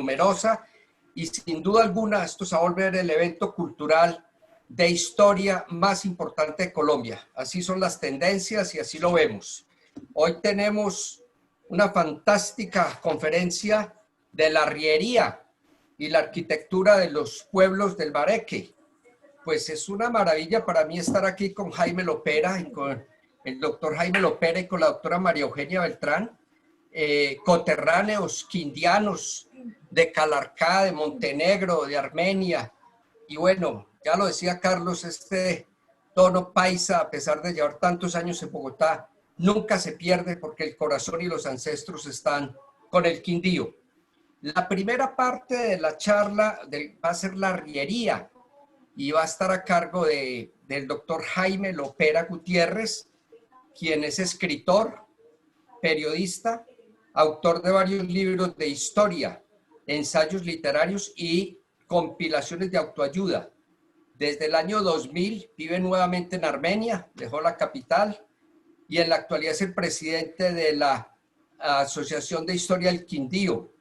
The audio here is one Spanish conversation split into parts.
numerosa y sin duda alguna esto se va a volver el evento cultural de historia más importante de Colombia. Así son las tendencias y así lo vemos. Hoy tenemos una fantástica conferencia de la arriería y la arquitectura de los pueblos del Bareque. Pues es una maravilla para mí estar aquí con Jaime Lopera y con el doctor Jaime Lopera y con la doctora María Eugenia Beltrán, coterráneos quindianos de Calarcá, de Montenegro, de Armenia. Y bueno, ya lo decía Carlos, este tono paisa, a pesar de llevar tantos años en Bogotá, nunca se pierde porque el corazón y los ancestros están con el Quindío. La primera parte de la charla va a ser la arriería y va a estar a cargo del doctor Jaime Lopera Gutiérrez, quien es escritor, periodista, autor de varios libros de historia, ensayos literarios y compilaciones de autoayuda. Desde el año 2000 vive nuevamente en Armenia, dejó la capital y en la actualidad es el presidente de la Asociación de Historia del Quindío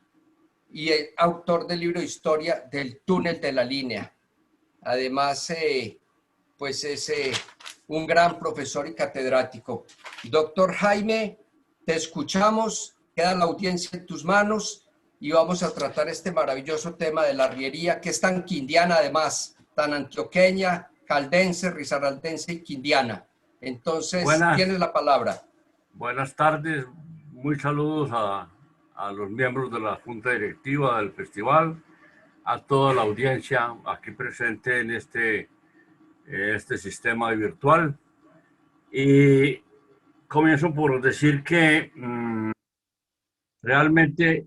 y el autor del libro de historia del túnel de la línea. Además, pues es un gran profesor y catedrático. Doctor Jaime, te escuchamos, queda la audiencia en tus manos y vamos a tratar este maravilloso tema de la arriería, que es tan quindiana además, tan antioqueña, caldense, risaraldense y quindiana. Entonces, tienes la palabra. Buenas tardes, muy saludos a los miembros de la Junta Directiva del Festival, a toda la audiencia aquí presente en este sistema virtual. Y comienzo por decir que realmente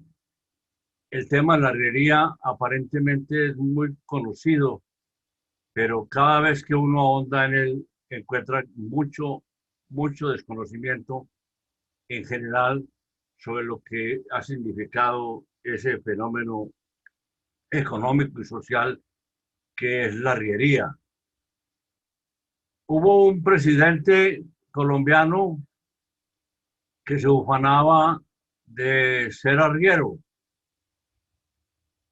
el tema de la arriería aparentemente es muy conocido, pero cada vez que uno ahonda en él encuentra mucho desconocimiento en general sobre lo que ha significado ese fenómeno económico y social que es la arriería. Hubo un presidente colombiano que se ufanaba de ser arriero.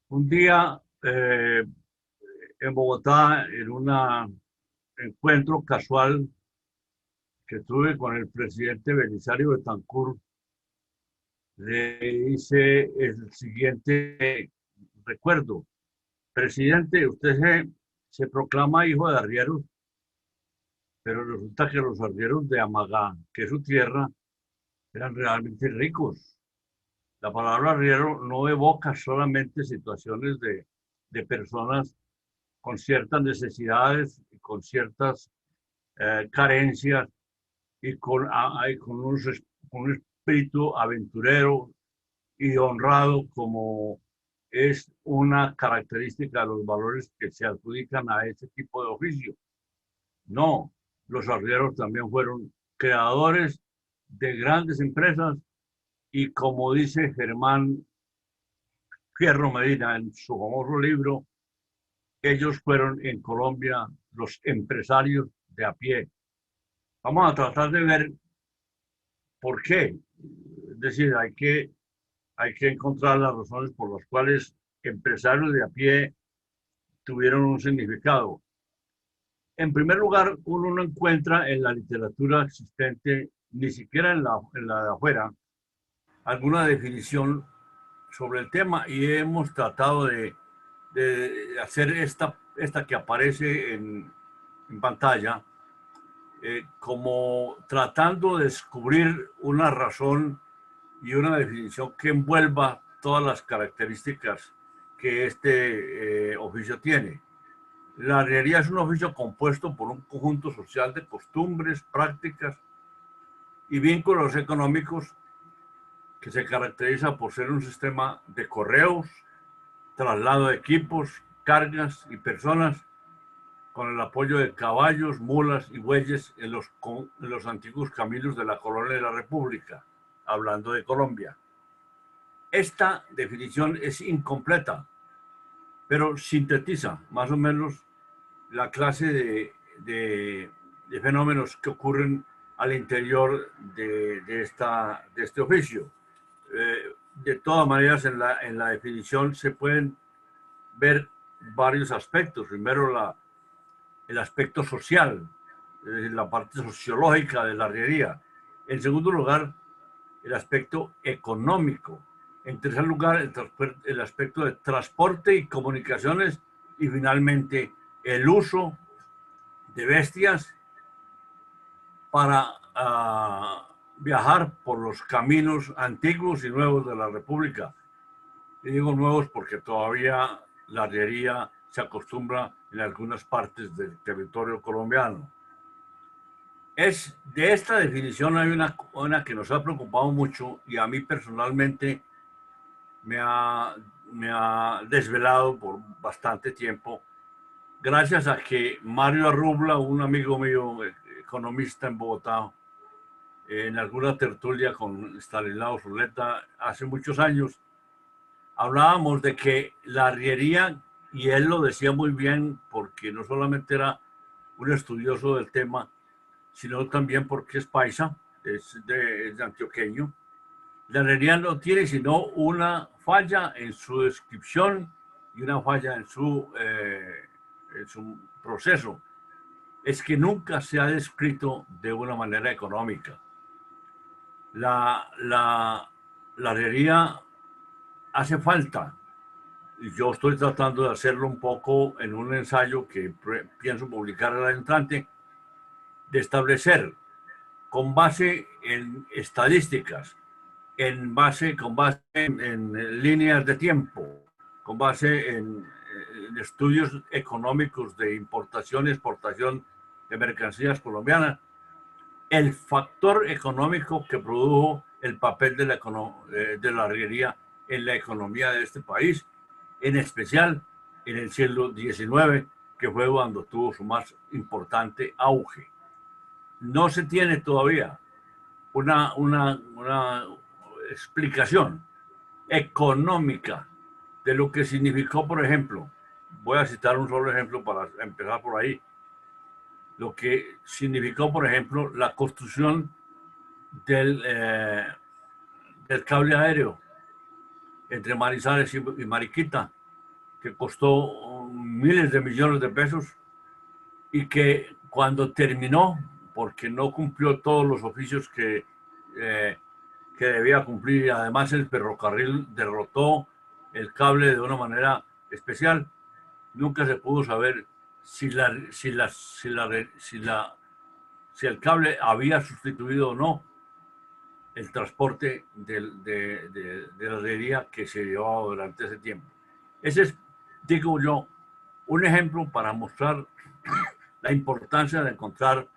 Un día en Bogotá, en un encuentro casual que tuve con el presidente Belisario Betancur, le hice el siguiente recuerdo. Presidente, usted se proclama hijo de arrieros, pero resulta que los arrieros de Amagá, que es su tierra, eran realmente ricos. La palabra arriero no evoca solamente situaciones de personas con ciertas necesidades, con ciertas carencias y con un espíritu aventurero y honrado, como es una característica de los valores que se adjudican a ese tipo de oficio. No, los arrieros también fueron creadores de grandes empresas y, como dice Germán Fierro Medina en su famoso libro, ellos fueron en Colombia los empresarios de a pie. Vamos a tratar de ver por qué. Es decir, hay que encontrar las razones por las cuales empresarios de a pie tuvieron un significado. En primer lugar, uno no encuentra en la literatura existente, ni siquiera en la de afuera, alguna definición sobre el tema, y hemos tratado de hacer esta que aparece en pantalla, como tratando de descubrir una razón y una definición que envuelva todas las características que este oficio tiene. La arriería es un oficio compuesto por un conjunto social de costumbres, prácticas y vínculos económicos que se caracteriza por ser un sistema de correos, traslado de equipos, cargas y personas con el apoyo de caballos, mulas y bueyes en los antiguos caminos de la colonia de la República, hablando de Colombia. Esta definición es incompleta, pero sintetiza más o menos la clase de fenómenos que ocurren al interior de este oficio. de todas maneras, en la definición se pueden ver varios aspectos. Primero, el aspecto social, es decir, la parte sociológica de la arriería. En segundo lugar, el aspecto económico. En tercer lugar, el aspecto de transporte y comunicaciones. Y finalmente, el uso de bestias para viajar por los caminos antiguos y nuevos de la República. Y digo nuevos porque todavía la arriería se acostumbra en algunas partes del territorio colombiano. De esta definición hay una que nos ha preocupado mucho y a mí personalmente me ha desvelado por bastante tiempo, gracias a que Mario Arrubla, un amigo mío, economista en Bogotá, en alguna tertulia con Stanislao Zuleta hace muchos años, hablábamos de que la arriería, y él lo decía muy bien porque no solamente era un estudioso del tema, sino también porque es paisa, es de antioqueño. La arriería no tiene sino una falla en su descripción y una falla en su proceso. Es que nunca se ha descrito de una manera económica. La arriería hace falta, y yo estoy tratando de hacerlo un poco en un ensayo que pienso publicar el año entrante, de establecer con base en estadísticas, con base en líneas de tiempo, con base en estudios económicos de importación y exportación de mercancías colombianas, el factor económico que produjo el papel de la arriería en la economía de este país, en especial en el siglo XIX, que fue cuando tuvo su más importante auge. No se tiene todavía una explicación económica de lo que significó, por ejemplo, voy a citar un solo ejemplo para empezar por ahí, lo que significó, por ejemplo, la construcción del cable aéreo entre Manizales y Mariquita, que costó miles de millones de pesos y que cuando terminó, porque no cumplió todos los oficios que debía cumplir, y además el ferrocarril derrotó el cable de una manera especial, nunca se pudo saber si el cable había sustituido o no el transporte de la arriería que se llevaba durante ese tiempo. Ese es, digo yo, un ejemplo para mostrar la importancia de encontrar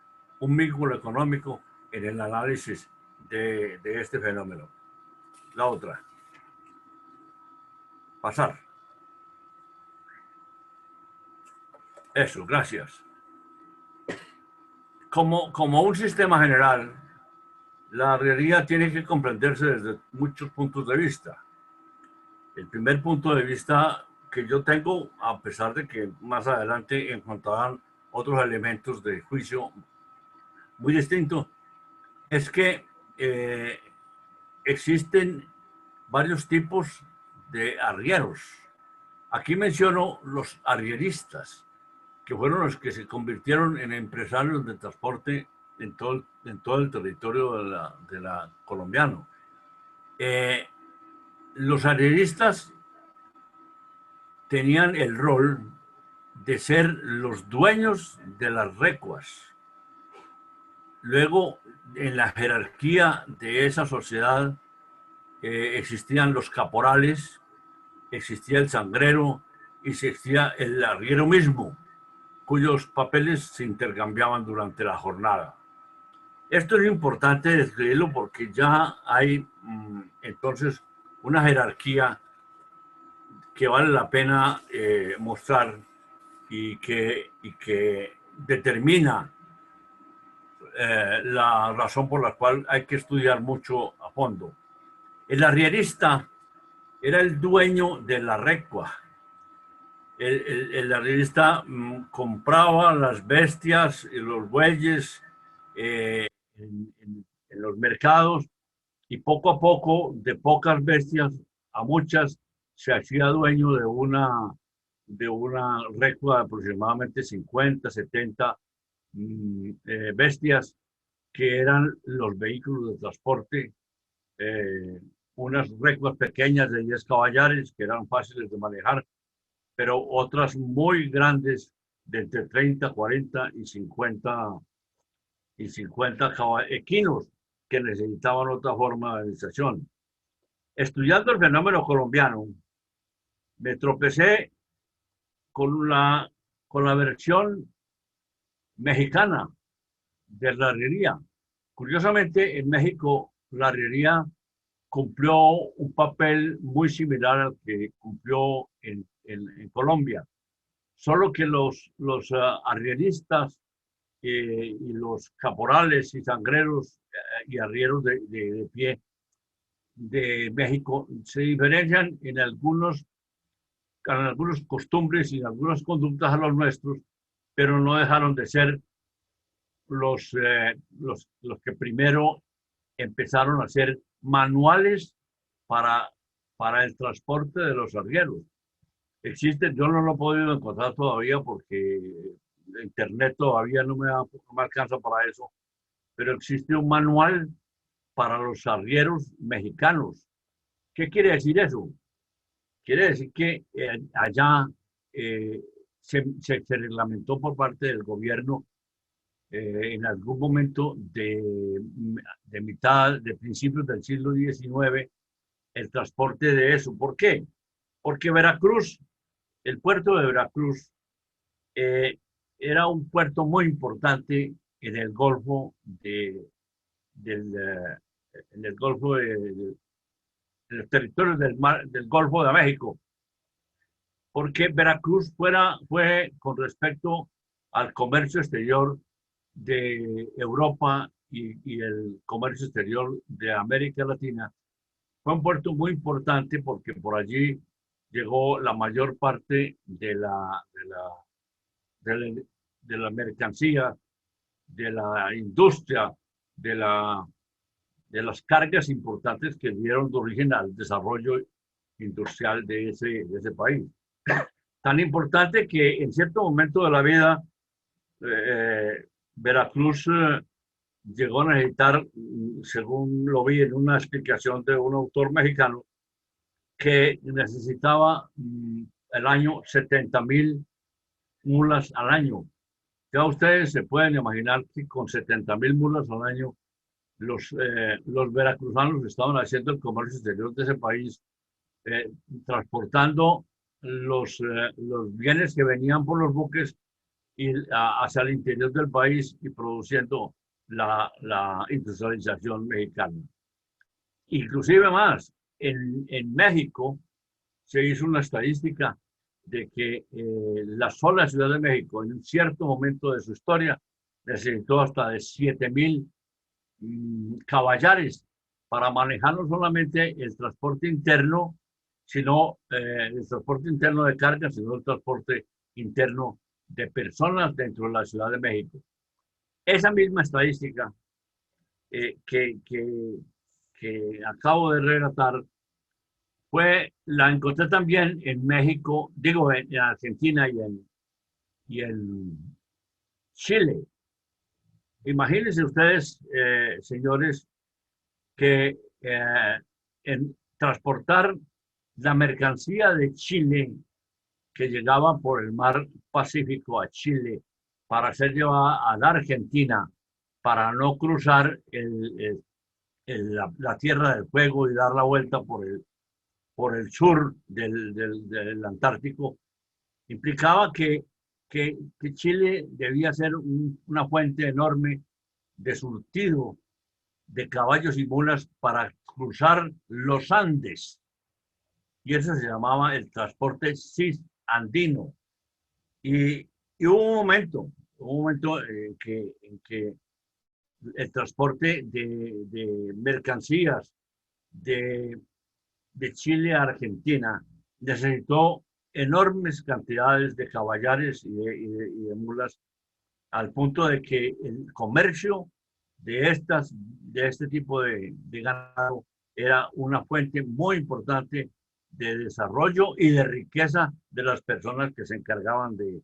un vínculo económico en el análisis de este fenómeno. La otra. Pasar. Eso, gracias. Como un sistema general, la arriería tiene que comprenderse desde muchos puntos de vista. El primer punto de vista que yo tengo, a pesar de que más adelante encontrarán otros elementos de juicio muy distintos, es que existen varios tipos de arrieros. Aquí menciono los arrieristas, que fueron los que se convirtieron en empresarios de transporte en todo el territorio de la colombiano. Los arrieristas tenían el rol de ser los dueños de las recuas. Luego, en la jerarquía de esa sociedad existían los caporales, existía el sangrero y existía el arriero mismo, cuyos papeles se intercambiaban durante la jornada. Esto es importante describirlo porque ya hay entonces una jerarquía que vale la pena mostrar y que determina la razón por la cual hay que estudiar mucho a fondo. El arrierista era el dueño de la recua. El arrierista compraba las bestias y los bueyes en los mercados y poco a poco, de pocas bestias a muchas, se hacía dueño de una recua de aproximadamente 50, 70 bestias que eran los vehículos de transporte, eh, unas recuas pequeñas de 10 caballares que eran fáciles de manejar, pero otras muy grandes de entre 30, 40 y 50 kilos que necesitaban otra forma de administración. Estudiando el fenómeno colombiano, me tropecé con con la versión mexicana de la arriería. Curiosamente, en México, la arriería cumplió un papel muy similar al que cumplió en Colombia, solo que los arrieristas y los caporales y sangreros y arrieros de pie de México se diferencian en algunas costumbres y en algunas conductas a los nuestros, pero no dejaron de ser los que primero empezaron a hacer manuales para, para el transporte de los arrieros. Existe, yo no lo he podido encontrar todavía porque internet todavía no me alcanza para eso, pero existe un manual para los arrieros mexicanos. ¿Qué quiere decir eso? Quiere decir que allá se reglamentó por parte del gobierno en algún momento de principios del siglo XIX el transporte de eso. ¿Por qué? Porque Veracruz, el puerto de Veracruz, eh, era un puerto muy importante en el Golfo en el Golfo de los territorios del Golfo de México, porque Veracruz fue con respecto al comercio exterior de Europa y el comercio exterior de América Latina, fue un puerto muy importante porque por allí llegó la mayor parte de la mercancía, de la industria, de, la, de las cargas importantes que dieron de origen al desarrollo industrial de ese país. Tan importante que en cierto momento de la vida, Veracruz llegó a necesitar, según lo vi en una explicación de un autor mexicano, que necesitaba el año 70,000 mulas al año. Ya ustedes se pueden imaginar que con 70,000 mulas al año los veracruzanos estaban haciendo el comercio exterior de ese país, transportando los bienes que venían por los buques hacia el interior del país y produciendo la industrialización mexicana. Inclusive más, en México se hizo una estadística de que la sola Ciudad de México en un cierto momento de su historia necesitó hasta de 7,000 caballares para manejar no solamente el transporte interno, sino el transporte interno de carga, sino el transporte interno de personas dentro de la Ciudad de México. Esa misma estadística eh, que, que, que acabo de relatar la encontré también en México, digo, en Argentina y en Chile. Imagínense ustedes, señores, que en transportar la mercancía de Chile que llegaba por el mar Pacífico a Chile para ser llevada a la Argentina, para no cruzar la Tierra del Fuego y dar la vuelta por el sur del Antártico, implicaba que Chile debía ser una fuente enorme de surtido de caballos y mulas para cruzar los Andes. Y eso se llamaba el transporte cisandino. Y, y hubo un momento en que el transporte de mercancías de Chile a Argentina necesitó enormes cantidades de caballares y de mulas, al punto de que el comercio de este tipo de ganado era una fuente muy importante de desarrollo y de riqueza de las personas que se encargaban de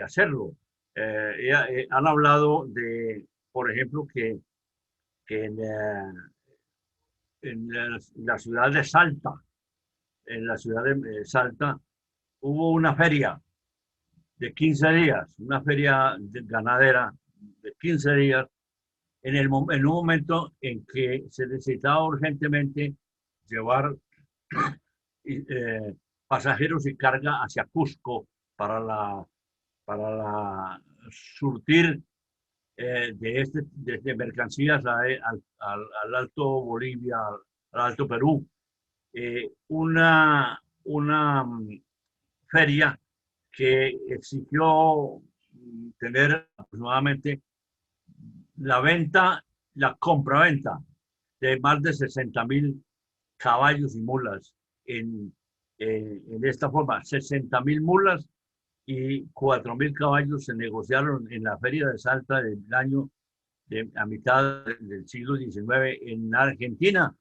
hacerlo. Han hablado de, por ejemplo, que en la ciudad de Salta, en la ciudad de Salta, hubo una feria de 15 días, una feria ganadera de 15 días, en un momento en que se necesitaba urgentemente llevar pasajeros y carga hacia Cusco para surtir de mercancías al Alto Bolivia, al Alto Perú. Una feria que exigió tener aproximadamente la compraventa de más de 60.000 caballos y mulas en esta forma. 60.000 mulas y 4.000 caballos se negociaron en la Feria de Salta del año a mitad del siglo XIX en Argentina,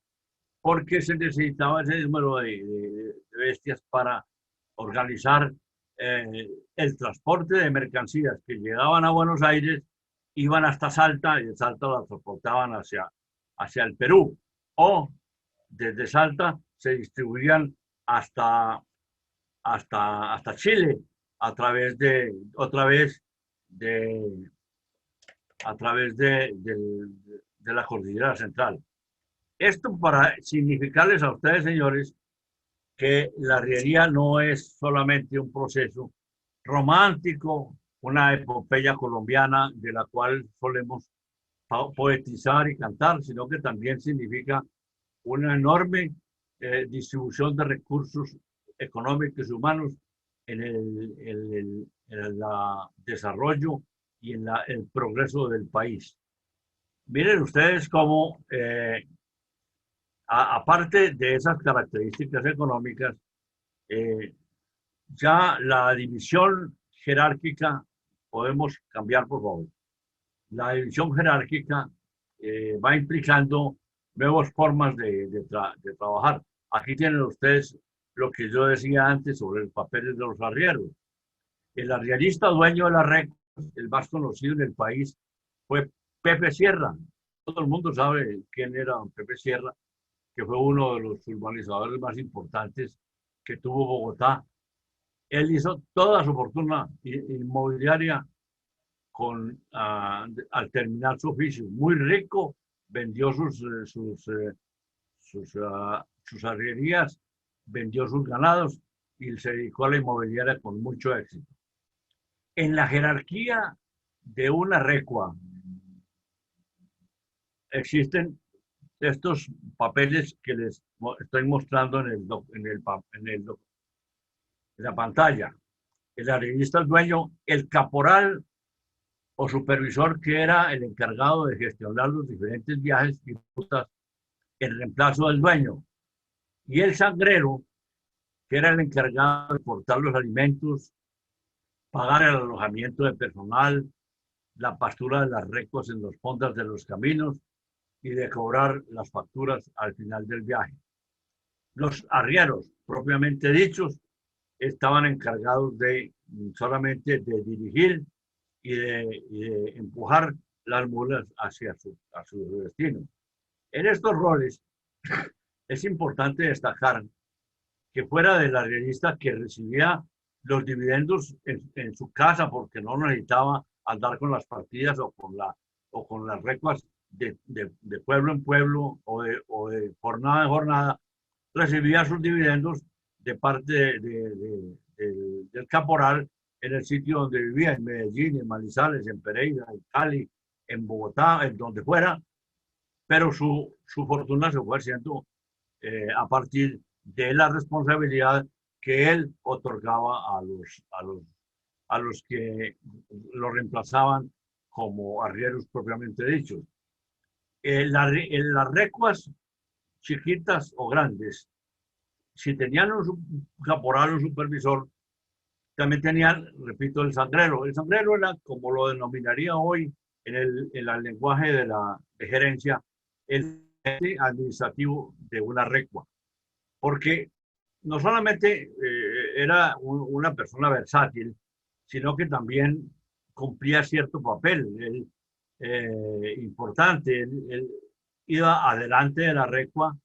porque se necesitaba ese número de bestias para organizar el transporte de mercancías que llegaban a Buenos Aires, iban hasta Salta y de Salta las transportaban hacia el Perú, o desde Salta se distribuían hasta Chile a través de la cordillera central. Esto para significarles a ustedes, señores, que la arriería no es solamente un proceso romántico, una epopeya colombiana de la cual solemos poetizar y cantar, sino que también significa una enorme distribución de recursos económicos y humanos en el desarrollo y en el progreso del país. Miren ustedes cómo, aparte de esas características económicas, ya la división jerárquica, podemos cambiar, por favor. La división jerárquica va implicando nuevas formas de trabajar. Aquí tienen ustedes lo que yo decía antes sobre el papel de los arrieros. El arrierista dueño de la red, el más conocido en el país, fue Pepe Sierra. Todo el mundo sabe quién era Pepe Sierra, que fue uno de los urbanizadores más importantes que tuvo Bogotá. Él hizo toda su fortuna inmobiliaria al terminar su oficio. Muy rico, vendió sus arrierías, vendió sus ganados y se dedicó a la inmobiliaria con mucho éxito. En la jerarquía de una recua existen estos papeles que les estoy mostrando en la pantalla. El arrierista es dueño, el caporal o supervisor, que era el encargado de gestionar los diferentes viajes y rutas en reemplazo del dueño, y el sangrero, que era el encargado de portar los alimentos, pagar el alojamiento de personal, la pastura de las recuas en los fondos de los caminos y de cobrar las facturas al final del viaje. Los arrieros, propiamente dichos, estaban encargados solamente de dirigir y de empujar las mulas hacia su destino. En estos roles es importante destacar que fuera del arrierista que recibía los dividendos en su casa porque no necesitaba andar con las partidas o con las recuas de pueblo en pueblo o de jornada en jornada, recibía sus dividendos de parte del caporal en el sitio donde vivía, en Medellín, en Manizales, en Pereira, en Cali, en Bogotá, en donde fuera, pero su fortuna se fue haciendo a partir de la responsabilidad que él otorgaba a los que lo reemplazaban como arrieros propiamente dichos. Las recuas chiquitas o grandes, si tenían un caporal o un supervisor, también tenían, repito, el sangrero. El sangrero era, como lo denominaría hoy en el lenguaje de gerencia, el gerente administrativo de una recua, porque no solamente era una persona versátil, sino que también cumplía cierto papel importante. Él iba adelante de la recua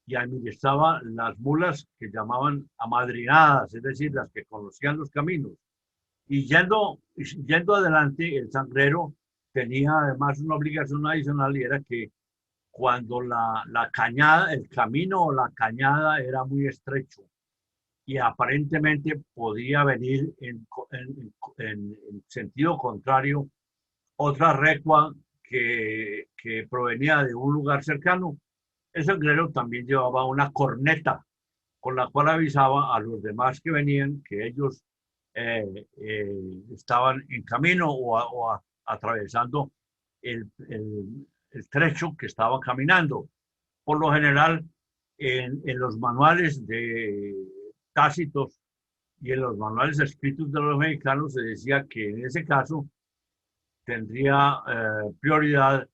y administraba las mulas que llamaban amadrinadas, es decir, las que conocían los caminos. Y yendo adelante, el zangrero tenía además una obligación adicional y era que cuando la cañada, el camino o la cañada era muy estrecho y aparentemente podía venir en sentido contrario otra recua que provenía de un lugar cercano, el zangrero también llevaba una corneta con la cual avisaba a los demás que venían que ellos estaban en camino atravesando el trecho que estaban caminando. Por lo general, en los manuales de Tácitos y en los manuales escritos de los mexicanos se decía que en ese caso tendría prioridad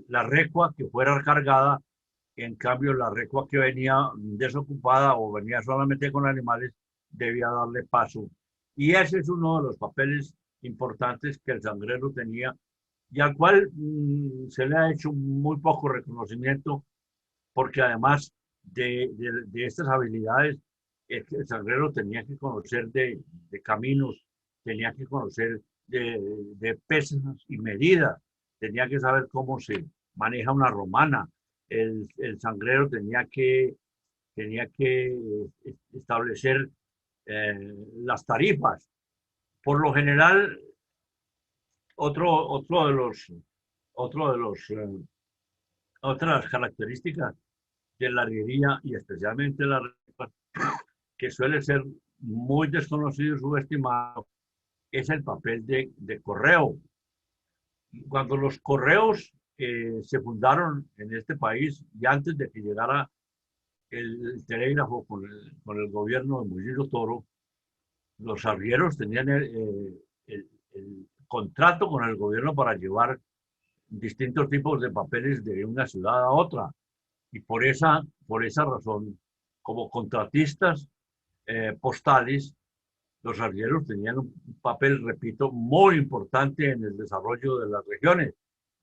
la recua que fuera cargada. En cambio, la recua que venía desocupada o venía solamente con animales debía darle paso. Y ese es uno de los papeles importantes que el zangrero tenía y al cual se le ha hecho muy poco reconocimiento, porque además de estas habilidades, el zangrero tenía que conocer de caminos, tenía que conocer de pesas y medidas, tenía que saber cómo se maneja una romana. El zangrero tenía que establecer las tarifas. Por lo general, otro de los, otro de los, otras características de la arriería y especialmente la recua, que suele ser muy desconocido y subestimado, es el papel de correo. Cuando los correos se fundaron en este país y antes de que llegara el telégrafo con el gobierno de Murillo Toro, los arrieros tenían el contrato con el gobierno para llevar distintos tipos de papeles de una ciudad a otra. Y por esa razón, como contratistas postales, los arrieros tenían un papel, repito, muy importante en el desarrollo de las regiones,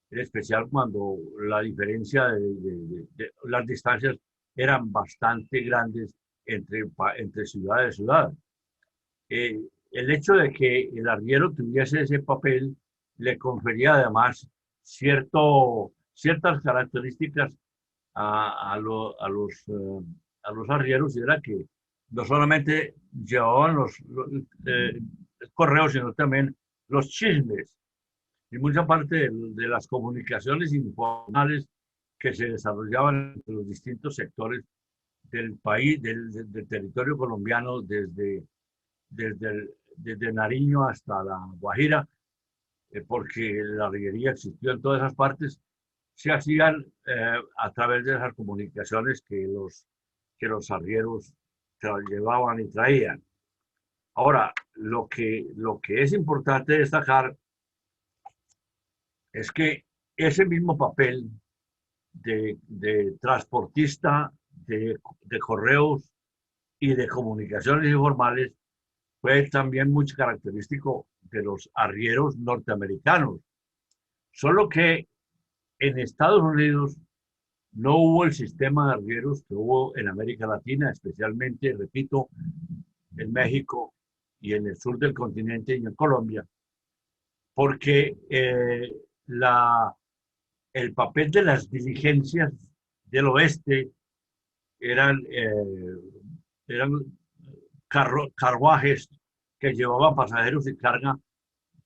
en especial cuando la diferencia de las distancias eran bastante grandes entre ciudad y ciudad. El hecho de que el arriero tuviese ese papel le confería además ciertas características a los arrieros, y era que no solamente llevaban los correos, sino también los chismes y mucha parte de las comunicaciones informales que se desarrollaban entre los distintos sectores del país, del territorio colombiano, desde Nariño hasta la Guajira, porque la arriería existió en todas esas partes, se hacían a través de esas comunicaciones que los arrieros llevaban y traían. Ahora, lo que es importante destacar es que ese mismo papel de transportista de correos y de comunicaciones informales fue también muy característico de los arrieros norteamericanos. Solo que en Estados Unidos no hubo el sistema de arrieros que hubo en América Latina, especialmente, repito, en México y en el sur del continente y en Colombia, porque el papel de las diligencias del oeste eran, eran carruajes que llevaban pasajeros y carga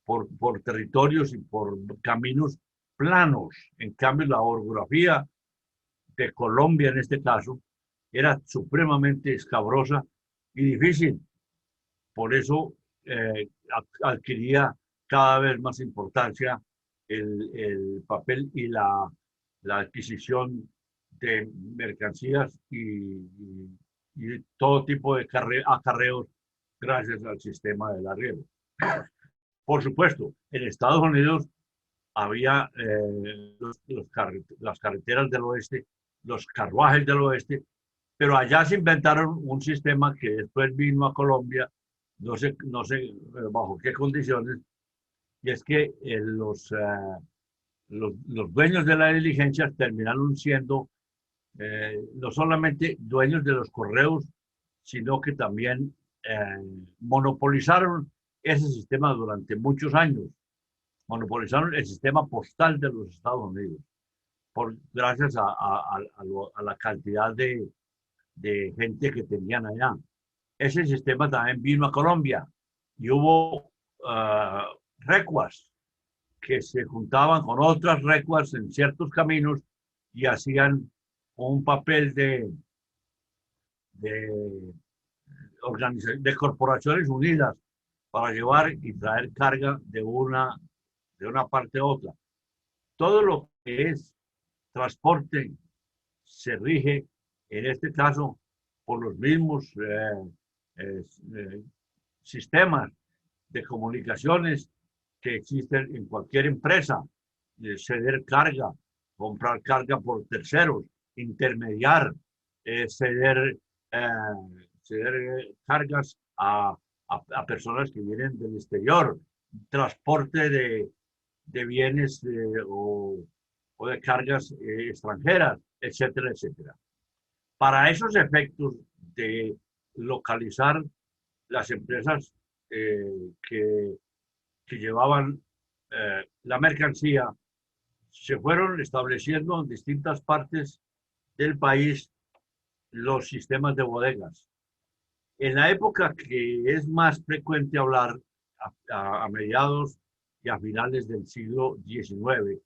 por territorios y por caminos planos. En cambio, la orografía de Colombia, en este caso, era supremamente escabrosa y difícil. Por eso adquiría cada vez más importancia el papel y la adquisición de mercancías y todo tipo de acarreos gracias al sistema del arriero. Por supuesto, en Estados Unidos había las carreteras del oeste, los carruajes del oeste, pero allá se inventaron un sistema que después vino a Colombia, no sé bajo qué condiciones, y es que los dueños de la diligencia terminaron siendo no solamente dueños de los correos, sino que también monopolizaron ese sistema durante muchos años. Monopolizaron el sistema postal de los Estados Unidos, gracias a la cantidad de gente que tenían allá. Ese sistema también vino a Colombia y hubo recuas que se juntaban con otras recuas en ciertos caminos y hacían un papel de, de corporaciones unidas para llevar y traer carga de una parte a otra. Todo lo que es transporte se rige, en este caso, por los mismos sistemas de comunicaciones que existen en cualquier empresa, ceder carga, comprar carga por terceros, intermediar, ceder cargas a personas que vienen del exterior, transporte de bienes o de cargas extranjeras, etcétera, etcétera. Para esos efectos de localizar las empresas que llevaban la mercancía, se fueron estableciendo en distintas partes del país los sistemas de bodegas. En la época que es más frecuente hablar, a mediados y a finales del siglo XIX,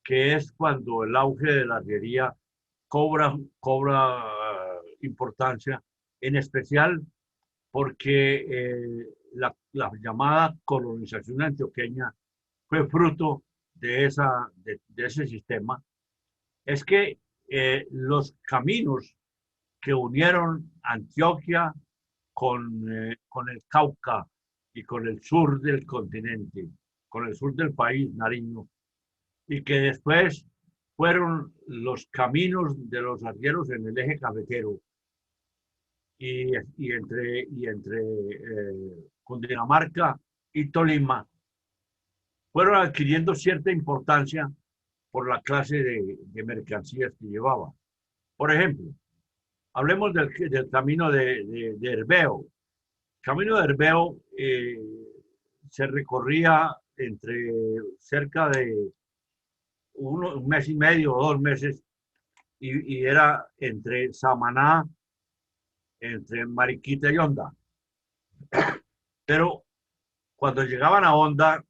que es cuando el auge de la arriería cobra importancia, en especial porque la llamada colonización antioqueña fue fruto de ese sistema, es que los caminos que unieron Antioquia con el Cauca y con el sur del continente, con el sur del país, Nariño, y que después fueron los caminos de los arrieros en el eje cafetero y entre Cundinamarca y Tolima, fueron adquiriendo cierta importancia por la clase de mercancías que llevaba. Por ejemplo, hablemos del camino de Herbeo. El camino de Herbeo se recorría entre cerca de un mes y medio o 2 meses y era entre Samaná, entre Mariquita y Honda. Pero cuando llegaban a Honda,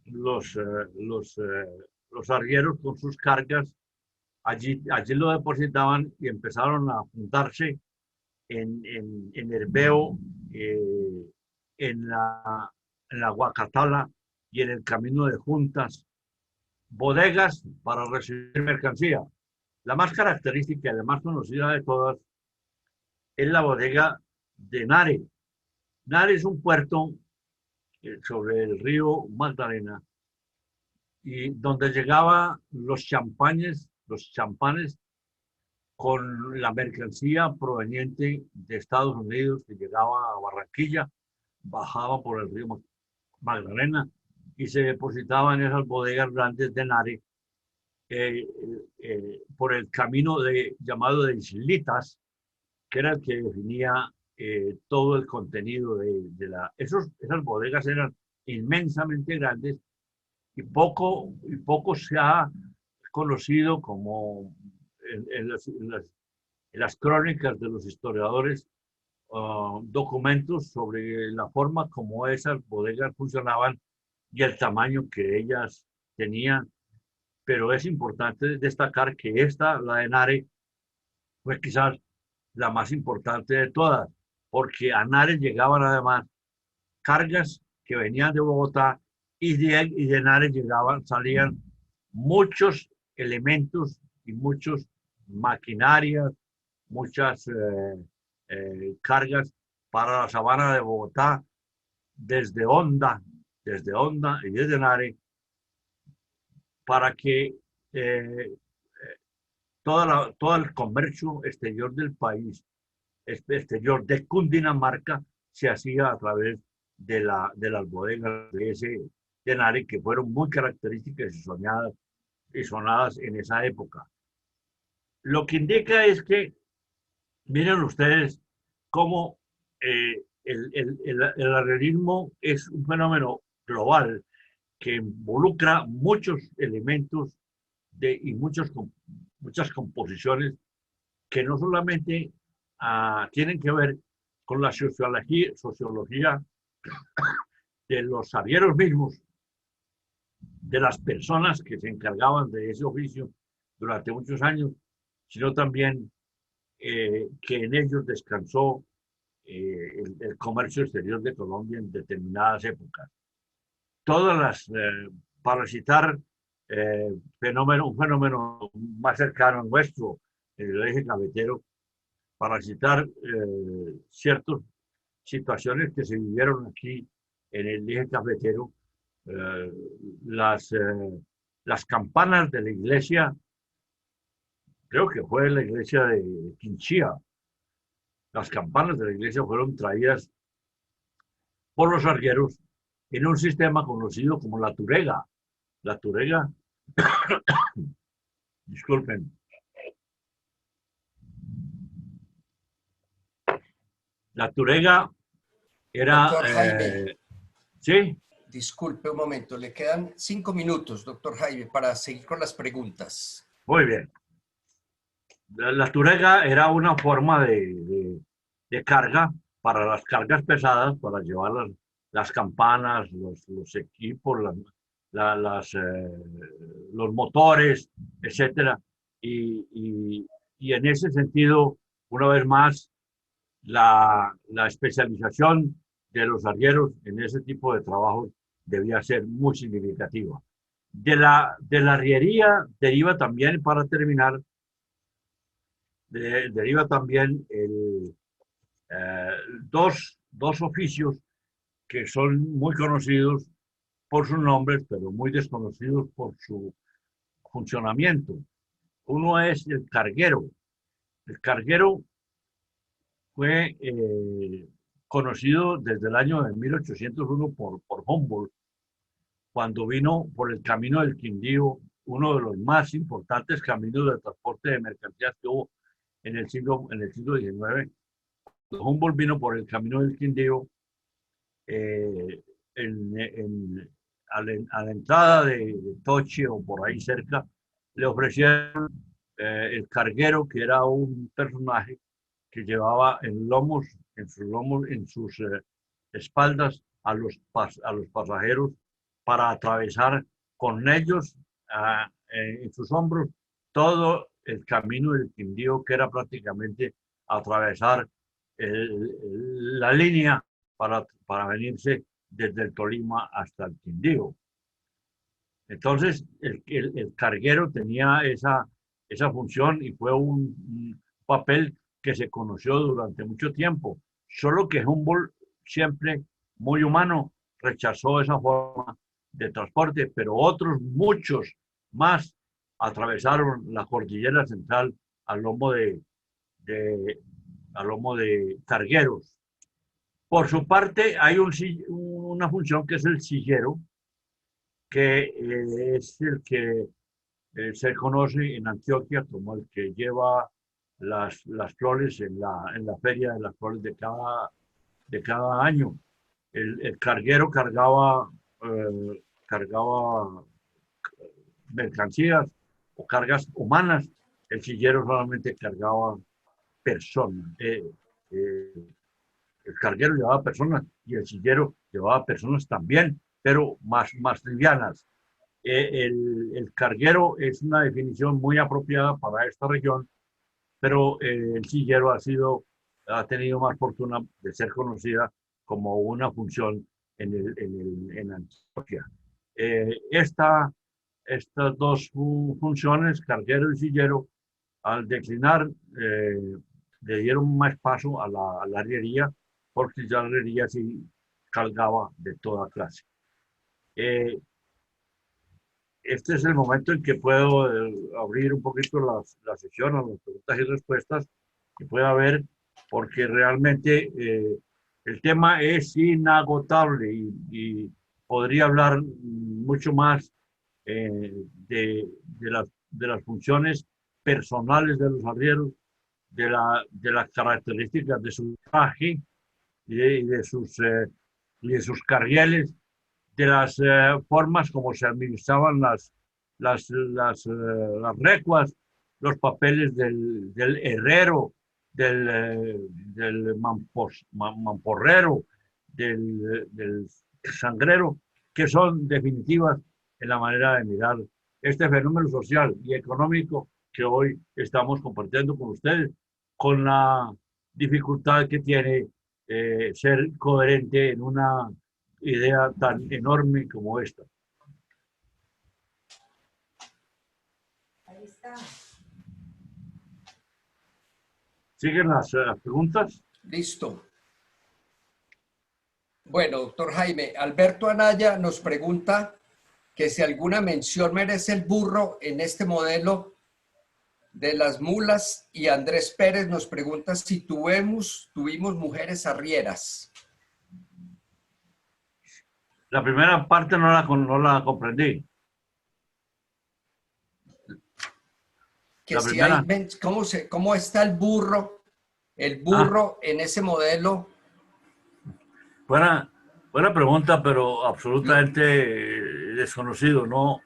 los arrieros con sus cargas allí lo depositaban y empezaron a juntarse en Herbeo, en la Guacatala y en el camino de Juntas, bodegas para recibir mercancía. La más característica y la más conocida de todas es la bodega de Nare. Nare es un puerto sobre el río Magdalena y donde llegaban los champanes con la mercancía proveniente de Estados Unidos que llegaba a Barranquilla, bajaba por el río Magdalena y se depositaba en esas bodegas grandes de Nare por el camino llamado de Islitas, que era el que definía todo el contenido esas bodegas eran inmensamente grandes y poco se ha conocido como en las crónicas de los historiadores documentos sobre la forma como esas bodegas funcionaban y el tamaño que ellas tenían. Pero es importante destacar que la de Nare, fue quizás la más importante de todas, porque a Nare llegaban además cargas que venían de Bogotá y de Nare salían muchos elementos y muchas maquinarias, muchas cargas para la sabana de Bogotá, desde Honda, desde Honda y desde Nare, para que todo el comercio exterior del país, exterior de Cundinamarca, se hacía a través de las bodegas de Nare, que fueron muy características y sonadas en esa época. Lo que indica es que, miren ustedes, cómo el arrierismo es un fenómeno global que involucra muchos elementos y muchas composiciones que no solamente tienen que ver con la sociología de los arrieros mismos, de las personas que se encargaban de ese oficio durante muchos años, sino también que en ellos descansó el comercio exterior de Colombia en determinadas épocas. Todas para citar un fenómeno más cercano a nuestro, en el eje cafetero, para citar ciertas situaciones que se vivieron aquí en el eje cafetero, eh, las, eh, las campanas de la iglesia, creo que fue la iglesia de Quinchía, las campanas de la iglesia fueron traídas por los arrieros en un sistema conocido como la turega. La turega, disculpen, la turega era, Doctor Jaime, sí, disculpe un momento, le quedan 5 minutos, doctor Jaime, para seguir con las preguntas. muy bien. La turega era una forma de carga para las cargas pesadas, para llevar las campanas, los equipos, los motores, etcétera. Y en ese sentido, una vez más, la especialización de los arrieros en ese tipo de trabajos debía ser muy significativa. De la arriería deriva también, para terminar, deriva también eh, dos oficios que son muy conocidos por sus nombres, pero muy desconocidos por su funcionamiento. Uno es el carguero. El carguero fue conocido desde el año de 1801 por Humboldt, cuando vino por el camino del Quindío, uno de los más importantes caminos de transporte de mercancías que hubo en el siglo XIX. Humboldt vino por el camino del Quindío, eh, a la entrada de Toche o por ahí cerca, le ofrecieron el carguero, que era un personaje que llevaba en sus espaldas a los pasajeros para atravesar con ellos en sus hombros todo el camino del Quindío, que era prácticamente atravesar la línea para venirse desde el Tolima hasta el Quindío. Entonces, el carguero tenía esa función y fue un papel que se conoció durante mucho tiempo. Solo que Humboldt, siempre muy humano, rechazó esa forma de transporte, pero otros muchos más atravesaron la cordillera central al lomo de, al lomo de cargueros. Por su parte, hay una función que es el sillero, que es el que se conoce en Antioquia como el que lleva las flores en la feria de las flores de cada año. El carguero cargaba mercancías o cargas humanas. El sillero solamente cargaba personas. El carguero llevaba personas y el sillero llevaba personas también, pero más livianas. El carguero es una definición muy apropiada para esta región, pero el sillero ha tenido más fortuna de ser conocida como una función en Antioquia. Estas dos funciones, carguero y sillero, al declinar, le dieron más paso a la arriería, porque ya la arriería sí cargaba de toda clase. Eh, este es el momento en que puedo abrir un poquito la sesión a las preguntas y respuestas que pueda haber, porque realmente el tema es inagotable y podría hablar mucho más de las funciones personales de los arrieros, de las características de su traje y y de sus carrieles, de las formas como se administraban las recuas, los papeles del herrero, del mamporrero, del sangrero, que son definitivas en la manera de mirar este fenómeno social y económico que hoy estamos compartiendo con ustedes, con la dificultad que tiene ser coherente en una idea tan enorme como esta. Ahí está. ¿Siguen las preguntas? Listo. Bueno, doctor Jaime, Alberto Anaya nos pregunta que si alguna mención merece el burro en este modelo de las mulas, y Andrés Pérez nos pregunta si tuvimos mujeres arrieras. La primera parte no la comprendí. Que La si hay, primera. ¿cómo está el burro en ese modelo? Buena pregunta, pero absolutamente desconocido. No,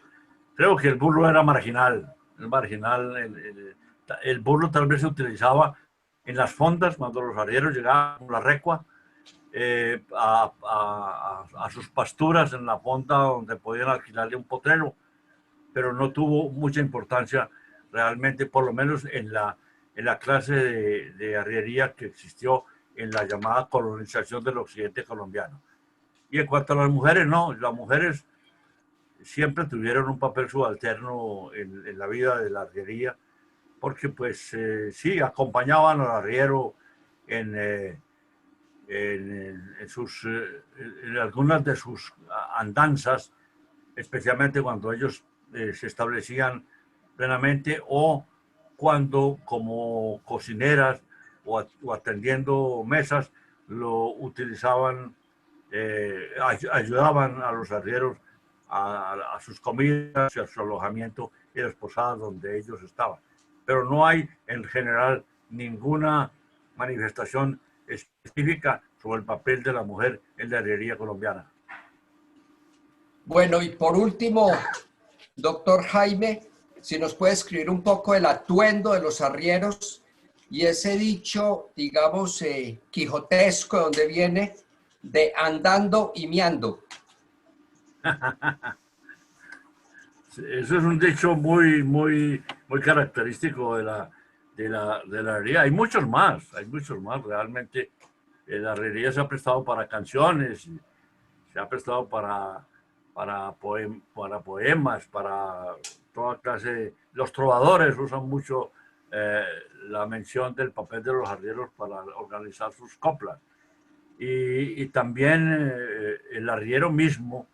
creo que el burro era marginal. El marginal, el burro tal vez se utilizaba en las fondas cuando los arrieros llegaban con la recua a sus pasturas en la fonda donde podían alquilarle un potrero, pero no tuvo mucha importancia realmente, por lo menos en la clase de arriería que existió en la llamada colonización del occidente colombiano. Y en cuanto a las mujeres, no, las mujeres siempre tuvieron un papel subalterno en la vida de la arriería, porque pues sí, acompañaban al arriero en, en algunas de sus andanzas, especialmente cuando ellos se establecían plenamente o cuando como cocineras o atendiendo mesas lo utilizaban, ayudaban a los arrieros a sus comidas y a su alojamiento y las posadas donde ellos estaban. Pero no hay en general ninguna manifestación específica sobre el papel de la mujer en la arriería colombiana. Bueno, y por último, doctor Jaime, si nos puede escribir un poco el atuendo de los arrieros y ese dicho, digamos, quijotesco, donde viene de andando y miando. Eso es un dicho muy característico de la herrería. Hay muchos más realmente. La herrería se ha prestado para canciones, se ha prestado para poemas, para toda clase de... Los trovadores usan mucho la mención del papel de los arrieros para organizar sus coplas. Y también el arriero mismo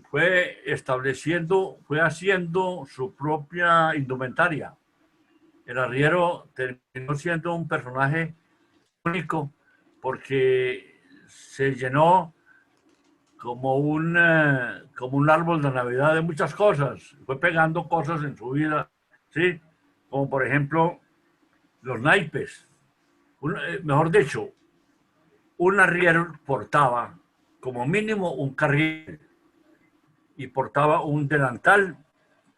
fue haciendo su propia indumentaria. El arriero terminó siendo un personaje único porque se llenó como como un árbol de Navidad de muchas cosas. Fue pegando cosas en su vida, ¿sí? Como por ejemplo los naipes. Mejor dicho, un arriero portaba como mínimo un carril y portaba un delantal,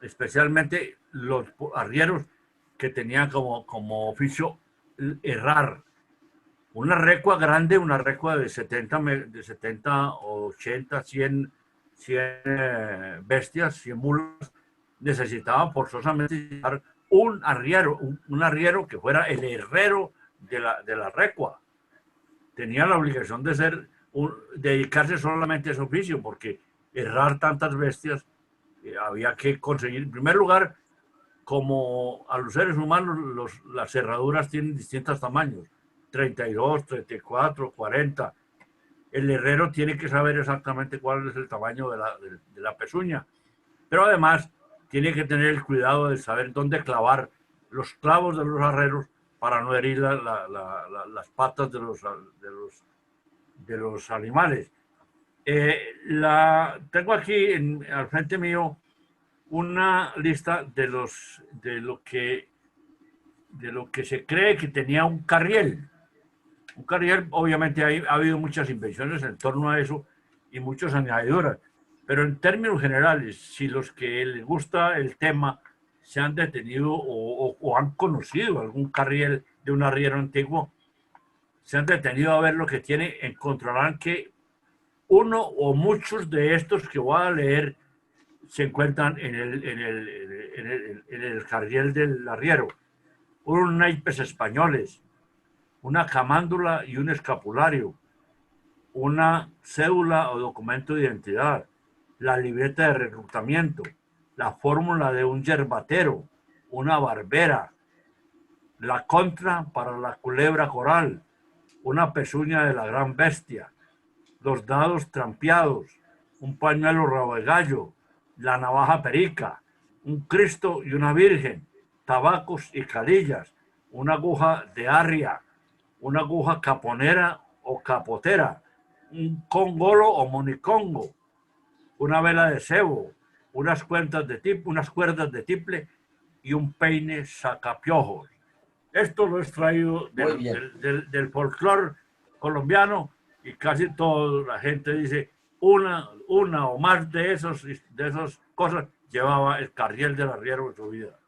especialmente los arrieros que tenían como oficio herrar. Una recua grande, una recua de 70 80, 100 bestias, 100 mulas, necesitaban forzosamente llevar un arriero que fuera el herrero de la recua. Tenía la obligación de dedicarse solamente a ese oficio, porque herrar tantas bestias había que conseguir, en primer lugar, como a los seres humanos, las herraduras tienen distintos tamaños, 32, 34, 40. el herrero tiene que saber exactamente cuál es el tamaño de la pezuña, pero además tiene que tener el cuidado de saber dónde clavar los clavos de los herreros para no herir las patas de los animales. Tengo aquí al frente mío una lista de lo que se cree que tenía un carriel. Un carriel, obviamente ha habido muchas invenciones en torno a eso y muchas añadiduras, pero en términos generales, si los que les gusta el tema se han detenido o han conocido algún carriel de un arriero antiguo, se han detenido a ver lo que tiene, encontrarán que uno o muchos de estos que voy a leer se encuentran en el carriel del arriero. Unos naipes españoles, una camándula y un escapulario, una cédula o documento de identidad, la libreta de reclutamiento, la fórmula de un yerbatero, una barbera, la contra para la culebra coral, una pezuña de la gran bestia, los dados trampeados, un pañuelo rabo de gallo, la navaja perica, un Cristo y una Virgen, tabacos y calillas, una aguja de arria, una aguja caponera o capotera, un congolo o monicongo, una vela de cebo, unas cuerdas de tiple y un peine sacapiojos. Esto lo he extraído del folclore colombiano y casi toda la gente dice una o más de esas cosas llevaba el carriel del arriero en su vida.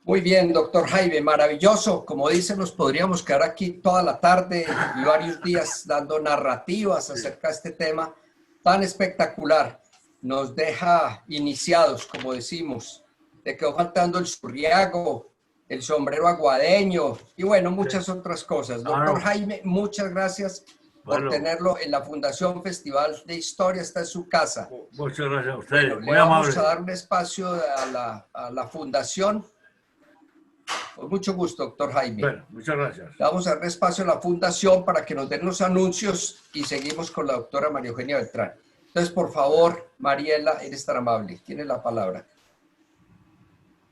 Muy bien, doctor Jaime, maravilloso. Como dicen, nos podríamos quedar aquí toda la tarde y varios días dando narrativas acerca de este tema tan espectacular. Nos deja iniciados, como decimos. Te quedó faltando el surriago, el sombrero aguadeño y bueno, muchas otras cosas. Doctor Jaime, muchas gracias por tenerlo en la Fundación Festival de Historia. Está en su casa. Muchas gracias a ustedes. Bueno, le vamos a dar un espacio a la Fundación. Con mucho gusto, doctor Jaime. Bueno, muchas gracias. Le vamos a dar espacio a la Fundación para que nos den los anuncios y seguimos con la doctora María Eugenia Beltrán. Entonces, por favor, Mariela, eres tan amable. Tienes la palabra.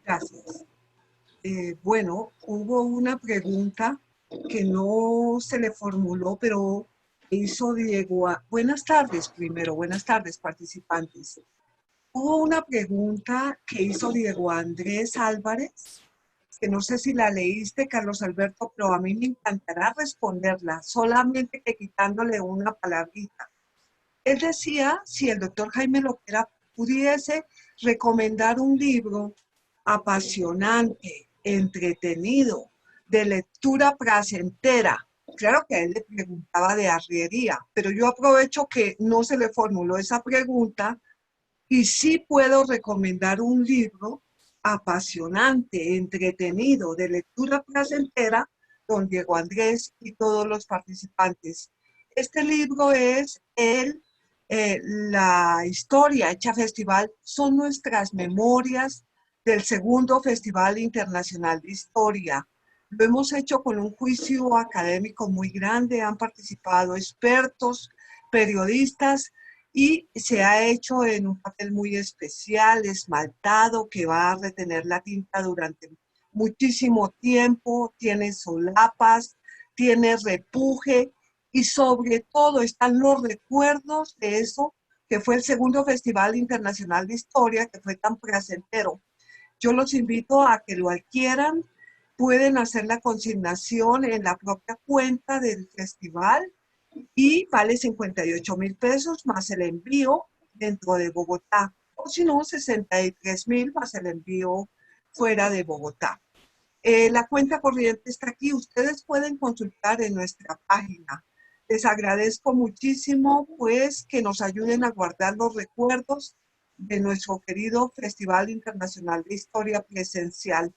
Gracias. Bueno, hubo una pregunta que no se le formuló, pero hizo Diego. Buenas tardes, primero. Buenas tardes, participantes. Hubo una pregunta que hizo Diego Andrés Álvarez, que no sé si la leíste, Carlos Alberto, pero a mí me encantará responderla, solamente que quitándole una palabrita. Él decía, si el doctor Jaime Loquera pudiese recomendar un libro apasionante, entretenido, de lectura placentera. Claro que a él le preguntaba de arriería, pero yo aprovecho que no se le formuló esa pregunta y sí puedo recomendar un libro apasionante, entretenido, de lectura placentera, don Diego Andrés y todos los participantes. Este libro es la historia hecha festival, son nuestras memorias del segundo Festival Internacional de Historia. Lo hemos hecho con un juicio académico muy grande, han participado expertos, periodistas, y se ha hecho en un papel muy especial, esmaltado, que va a retener la tinta durante muchísimo tiempo, tiene solapas, tiene repuje y sobre todo están los recuerdos de eso que fue el segundo Festival Internacional de Historia, que fue tan placentero. Yo los invito a que lo adquieran, pueden hacer la consignación en la propia cuenta del festival y vale 58,000 pesos más el envío dentro de Bogotá, o si no, 63,000 más el envío fuera de Bogotá. La cuenta corriente está aquí, ustedes pueden consultar en nuestra página. Les agradezco muchísimo pues que nos ayuden a guardar los recuerdos de nuestro querido Festival Internacional de Historia presencial.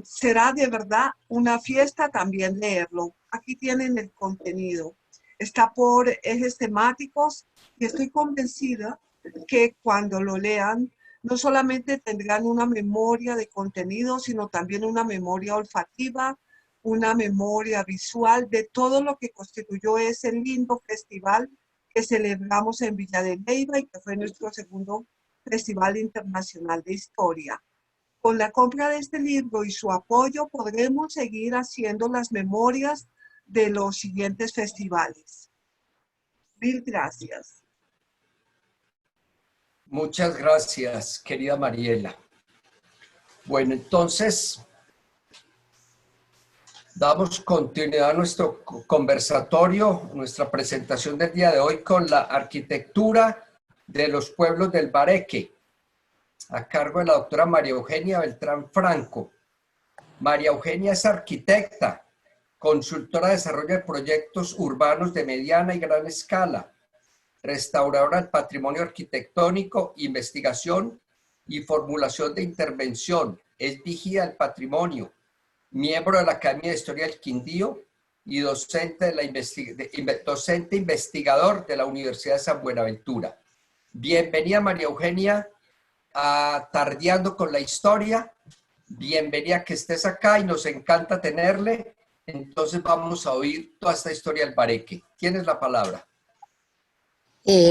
Será de verdad una fiesta también leerlo. Aquí tienen el contenido. Está por ejes temáticos y estoy convencida que cuando lo lean no solamente tendrán una memoria de contenido, sino también una memoria olfativa, una memoria visual de todo lo que constituyó ese lindo festival que celebramos en Villa de Leyva y que fue nuestro segundo Festival Internacional de Historia. Con la compra de este libro y su apoyo podremos seguir haciendo las memorias de los siguientes festivales. Mil gracias. Muchas gracias, querida Mariela. Bueno, entonces damos continuidad a nuestro conversatorio, nuestra presentación del día de hoy con la arquitectura de los pueblos del Bareque, a cargo de la doctora María Eugenia Beltrán Franco. María Eugenia es arquitecta, consultora de desarrollo de proyectos urbanos de mediana y gran escala, restauradora del patrimonio arquitectónico, investigación y formulación de intervención, es vigía del patrimonio, miembro de la Academia de Historia del Quindío y docente investigador de la Universidad de San Buenaventura. Bienvenida, María Eugenia, a Tardeando con la Historia. Bienvenida que estés acá y nos encanta tenerle. Entonces vamos a oír toda esta historia del Bareque. Tienes la palabra.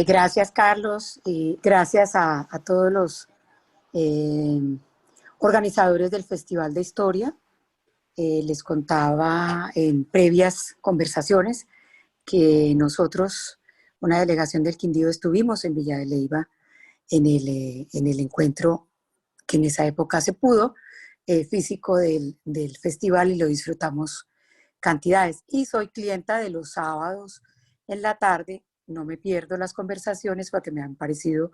Gracias, Carlos, y gracias a todos los organizadores del Festival de Historia. Les contaba en previas conversaciones que nosotros, una delegación del Quindío, estuvimos en Villa de Leyva en el encuentro que en esa época se pudo, físico del festival, y lo disfrutamos cantidades. Y soy clienta de los sábados en la tarde. No me pierdo las conversaciones porque me han parecido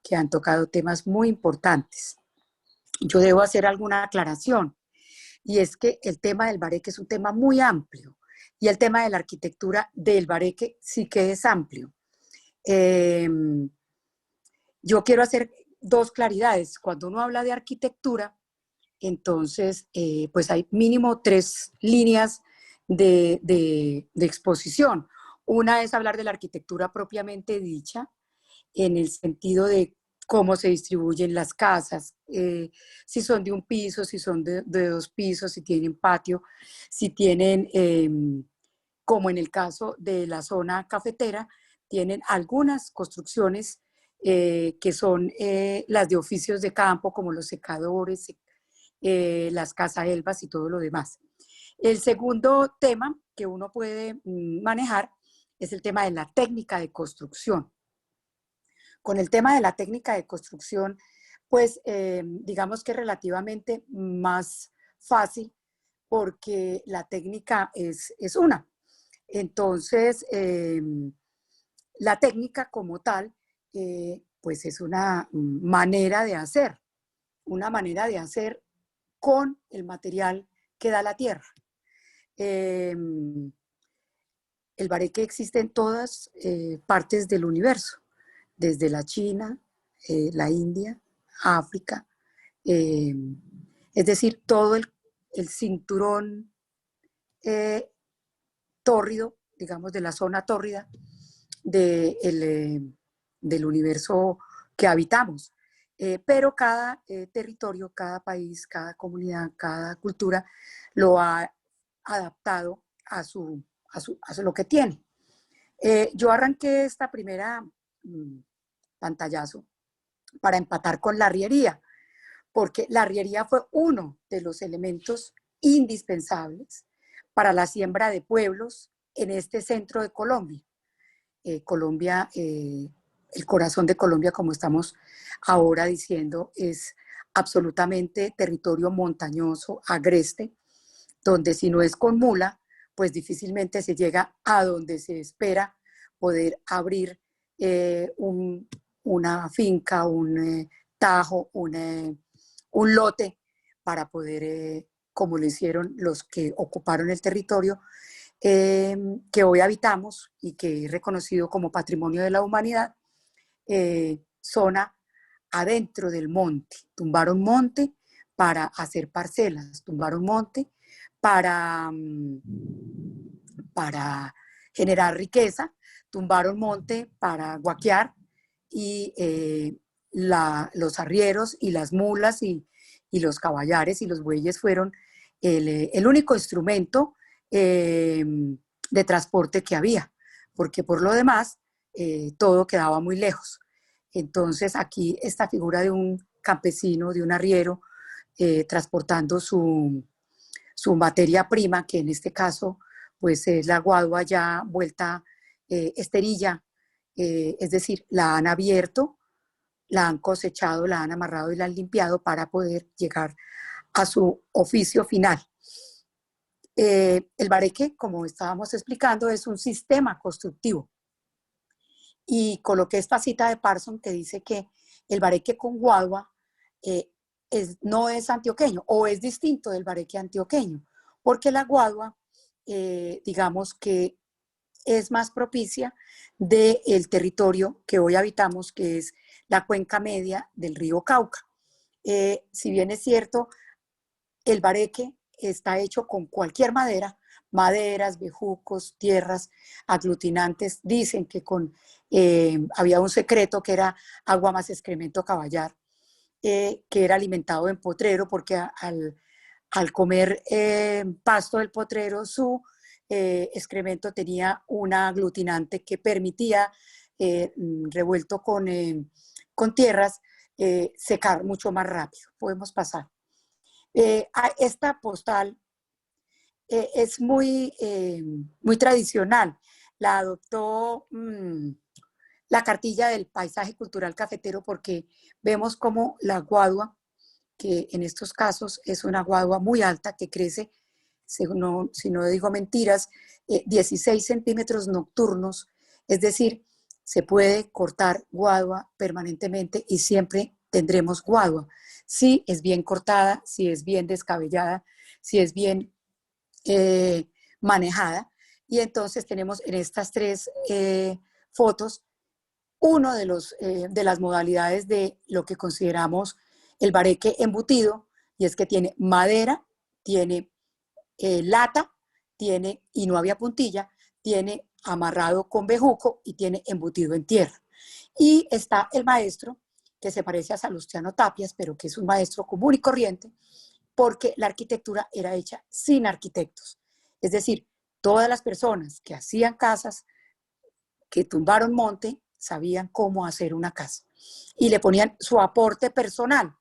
que han tocado temas muy importantes. Yo debo hacer alguna aclaración, y es que el tema del Bareque es un tema muy amplio, y el tema de la arquitectura del Bareque sí que es amplio. Yo quiero hacer dos claridades. Cuando uno habla de arquitectura, entonces pues hay mínimo tres líneas de exposición. Una es hablar de la arquitectura propiamente dicha, en el sentido de cómo se distribuyen las casas, si son de un piso, si son de dos pisos, si tienen patio, si tienen, como en el caso de la zona cafetera, tienen algunas construcciones que son las de oficios de campo, como los secadores, las casaelvas y todo lo demás. El segundo tema que uno puede manejar es el tema de la técnica de construcción. Con el tema de la técnica de construcción, pues digamos que es relativamente más fácil porque la técnica es una. Entonces, la técnica como tal, pues es una manera de hacer con el material que da la tierra. El Bareque existe en todas partes del universo, desde la China, la India, África, es decir, todo el cinturón tórrido, digamos, de la zona tórrida del universo que habitamos. Pero cada territorio, cada país, cada comunidad, cada cultura lo ha adaptado a lo que tiene. Yo arranqué esta primera pantallazo para empatar con la arriería, porque la arriería fue uno de los elementos indispensables para la siembra de pueblos en este centro de Colombia. Colombia, el corazón de Colombia, como estamos ahora diciendo, es absolutamente territorio montañoso, agreste, donde si no es con mula, pues difícilmente se llega a donde se espera poder abrir una finca, un tajo, un lote para poder, como lo hicieron los que ocuparon el territorio que hoy habitamos y que es reconocido como Patrimonio de la Humanidad, zona adentro del monte. Tumbaron monte para hacer parcelas, tumbaron monte para generar riqueza, tumbaron monte para guaquear, y los arrieros y las mulas y los caballares y los bueyes fueron el único instrumento de transporte que había, porque por lo demás todo quedaba muy lejos. Entonces aquí esta figura de un campesino, de un arriero, transportando su materia prima, que en este caso pues es la guadua ya vuelta esterilla, es decir, la han abierto, la han cosechado, la han amarrado y la han limpiado para poder llegar a su oficio final. El bareque, como estábamos explicando, es un sistema constructivo. Y coloqué esta cita de Parson que dice que el bareque con guadua no es antioqueño o es distinto del bareque antioqueño, porque la guadua, digamos que es más propicia del territorio que hoy habitamos, que es la cuenca media del río Cauca. Si bien es cierto, el bareque está hecho con cualquier madera, maderas, bejucos, tierras, aglutinantes. Dicen que había un secreto que era agua más excremento caballar, que era alimentado en potrero, porque al comer pasto del potrero, su excremento tenía un aglutinante que permitía, revuelto con tierras, secar mucho más rápido. Podemos pasar. Esta postal es muy tradicional. La adoptó la cartilla del paisaje cultural cafetero, porque vemos como la guadua, que en estos casos es una guadua muy alta que crece, si no digo mentiras, 16 centímetros nocturnos, es decir, se puede cortar guadua permanentemente y siempre tendremos guadua. Si es bien cortada, si es bien descabellada, si es bien manejada. Y entonces tenemos en estas tres fotos uno de las modalidades de lo que consideramos el bareque embutido, y es que tiene madera, tiene lata, tiene, y no había puntilla, tiene amarrado con bejuco y tiene embutido en tierra. Y está el maestro, que se parece a Salustiano Tapias, pero que es un maestro común y corriente, porque la arquitectura era hecha sin arquitectos. Es decir, todas las personas que hacían casas, que tumbaron monte, sabían cómo hacer una casa. Y le ponían su aporte personal.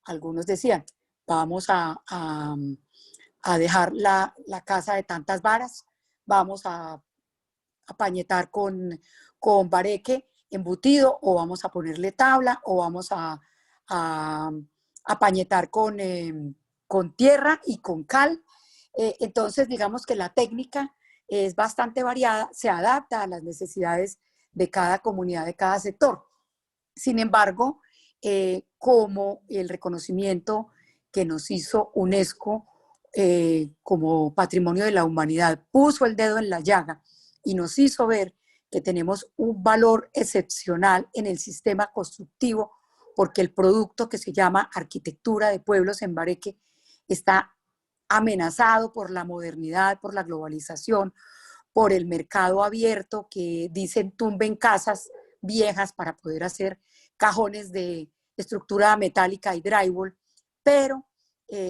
Algunos decían, vamos a dejar la casa de tantas varas, vamos a pañetar con bareque embutido, o vamos a ponerle tabla, o vamos a pañetar con tierra y con cal. Entonces, digamos que la técnica es bastante variada, se adapta a las necesidades de cada comunidad, de cada sector. Sin embargo, como el reconocimiento que nos hizo UNESCO como Patrimonio de la Humanidad puso el dedo en la llaga y nos hizo ver que tenemos un valor excepcional en el sistema constructivo, porque el producto que se llama Arquitectura de Pueblos en Bareque está amenazado por la modernidad, por la globalización, por el mercado abierto, que dicen tumben casas viejas para poder hacer cajones de estructura metálica y drywall, pero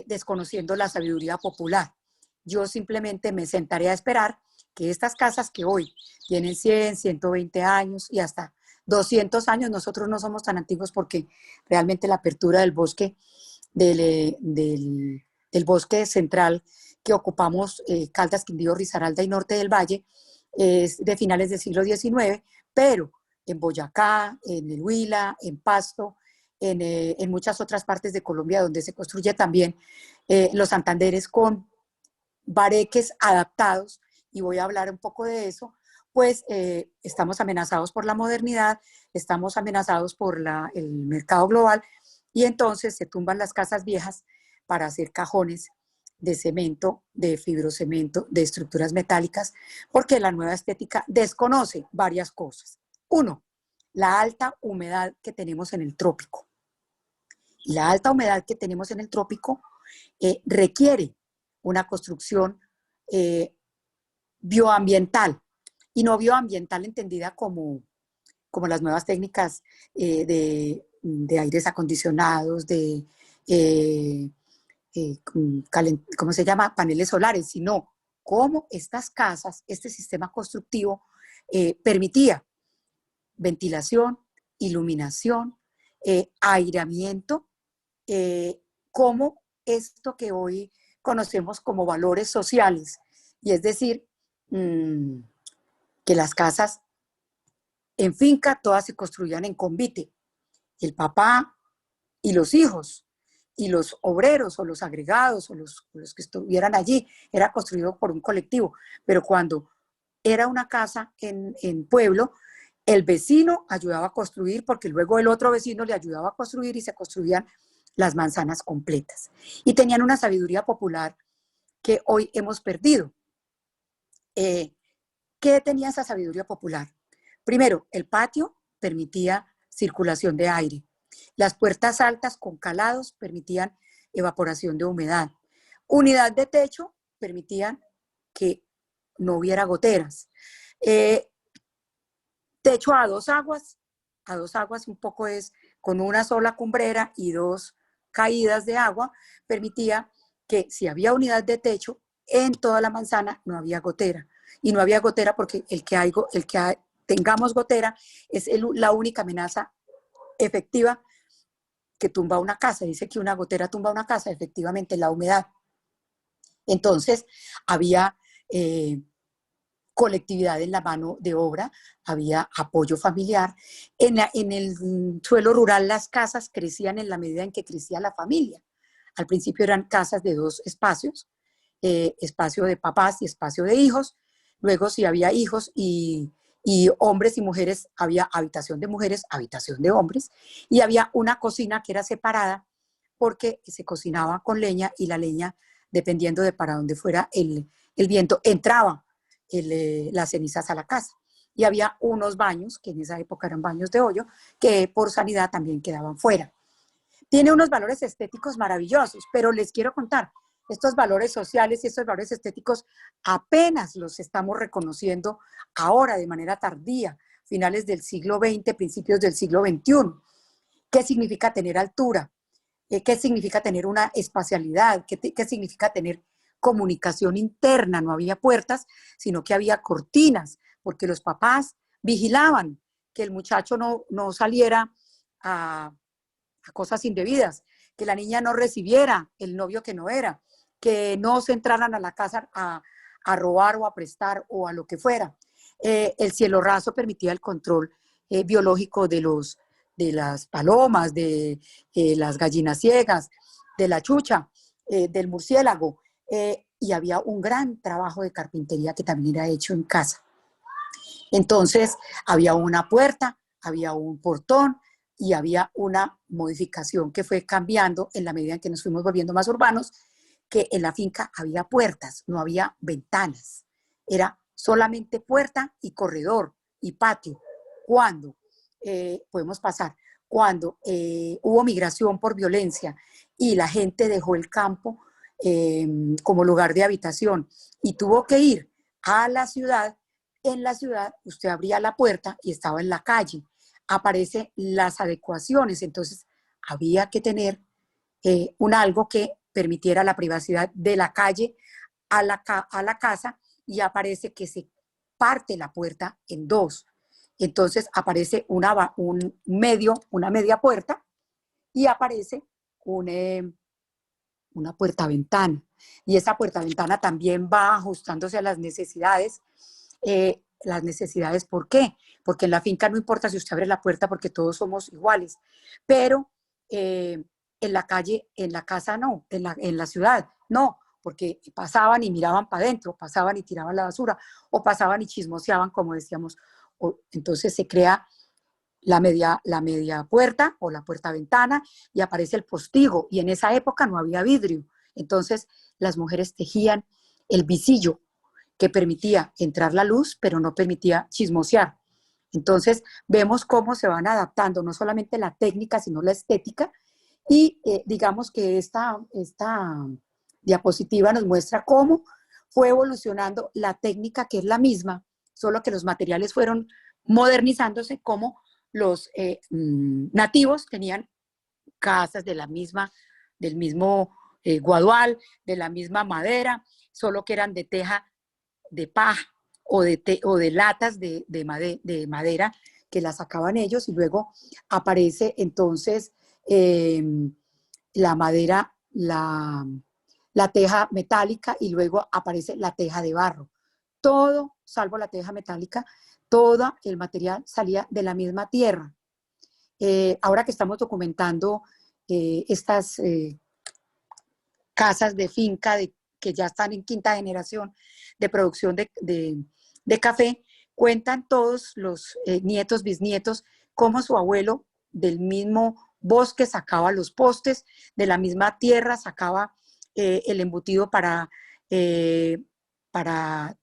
desconociendo la sabiduría popular. Yo simplemente me sentaré a esperar que estas casas que hoy tienen 100, 120 años y hasta 200 años, nosotros no somos tan antiguos porque realmente la apertura del bosque, del bosque central que ocupamos, Caldas, Quindío, Risaralda y Norte del Valle, es de finales del siglo XIX, pero en Boyacá, en el Huila, en Pasto, en muchas otras partes de Colombia donde se construye también los Santanderes con bareques adaptados, y voy a hablar un poco de eso, pues estamos amenazados por la modernidad, estamos amenazados por el mercado global, y entonces se tumban las casas viejas para hacer cajones de cemento, de fibrocemento, de estructuras metálicas, porque la nueva estética desconoce varias cosas. Uno, la alta humedad que tenemos en el trópico. Y la alta humedad que tenemos en el trópico requiere una construcción bioambiental, y no bioambiental entendida como las nuevas técnicas de aires acondicionados, de ¿cómo se llama? Paneles solares, sino cómo estas casas, este sistema constructivo permitía ventilación, iluminación, aireamiento, como esto que hoy conocemos como valores sociales, y es decir, que las casas en finca todas se construían en convite, el papá y los hijos, y los obreros o los agregados o los que estuvieran allí, era construido por un colectivo, pero cuando era una casa en pueblo, el vecino ayudaba a construir porque luego el otro vecino le ayudaba a construir y se construían las manzanas completas. Y tenían una sabiduría popular que hoy hemos perdido. ¿Qué tenía esa sabiduría popular? Primero, el patio permitía circulación de aire. Las puertas altas con calados permitían evaporación de humedad. Unidad de techo permitían que no hubiera goteras. Techo a dos aguas un poco es con una sola cumbrera y dos caídas de agua, permitía que si había unidad de techo, en toda la manzana no había gotera. Y no había gotera porque tengamos gotera es la única amenaza efectiva que tumba una casa. Dice que una gotera tumba una casa, efectivamente, la humedad. Entonces, había colectividad en la mano de obra, había apoyo familiar. En el suelo rural las casas crecían en la medida en que crecía la familia. Al principio eran casas de dos espacios, espacio de papás y espacio de hijos. Luego, si había hijos y hombres y mujeres, había habitación de mujeres, habitación de hombres, y había una cocina que era separada porque se cocinaba con leña y la leña, dependiendo de para dónde fuera el viento, entraba las cenizas a la casa. Y había unos baños, que en esa época eran baños de hoyo, que por sanidad también quedaban fuera. Tiene unos valores estéticos maravillosos, pero les quiero contar, estos valores sociales y estos valores estéticos apenas los estamos reconociendo ahora de manera tardía, finales del siglo XX, principios del siglo XXI. ¿Qué significa tener altura? ¿Qué significa tener una espacialidad? ¿Qué significa tener comunicación interna? No había puertas, sino que había cortinas, porque los papás vigilaban que el muchacho no saliera a cosas indebidas, que la niña no recibiera el novio que no era, que no se entraran a la casa a robar o a prestar o a lo que fuera. El cielo raso permitía el control biológico de las palomas, de las gallinas ciegas, de la chucha, del murciélago, y había un gran trabajo de carpintería que también era hecho en casa. Entonces, había una puerta, había un portón y había una modificación que fue cambiando en la medida en que nos fuimos volviendo más urbanos, que en la finca había puertas, no había ventanas. Era solamente puerta y corredor y patio. ¿Cuándo? Podemos pasar. Cuando hubo migración por violencia y la gente dejó el campo como lugar de habitación y tuvo que ir a la ciudad, en la ciudad usted abría la puerta y estaba en la calle. Aparecen las adecuaciones, entonces había que tener algo que permitiera la privacidad de la calle a la casa, y aparece que se parte la puerta en dos. Entonces aparece una media puerta y aparece una puerta-ventana. Y esa puerta-ventana también va ajustándose a las necesidades. ¿Por qué? Porque en la finca no importa si usted abre la puerta porque todos somos iguales, pero en la calle, en la casa no, en la ciudad no, porque pasaban y miraban para adentro, pasaban y tiraban la basura, o pasaban y chismoseaban, como decíamos. Entonces se crea la media puerta o la puerta-ventana y aparece el postigo, y en esa época no había vidrio. Entonces las mujeres tejían el visillo, que permitía entrar la luz, pero no permitía chismosear. Entonces, vemos cómo se van adaptando no solamente la técnica, sino la estética, y digamos que esta diapositiva nos muestra cómo fue evolucionando la técnica, que es la misma, solo que los materiales fueron modernizándose, como los nativos tenían casas del mismo guadual, de la misma madera, solo que eran de teja de paja o de latas de madera que las sacaban ellos, y luego aparece entonces la madera, la teja metálica, y luego aparece la teja de barro. Todo, salvo la teja metálica, todo el material salía de la misma tierra. Ahora que estamos documentando estas casas de finca que ya están en quinta generación de producción de café, cuentan todos los nietos, bisnietos, cómo su abuelo del mismo bosque sacaba los postes, de la misma tierra sacaba el embutido para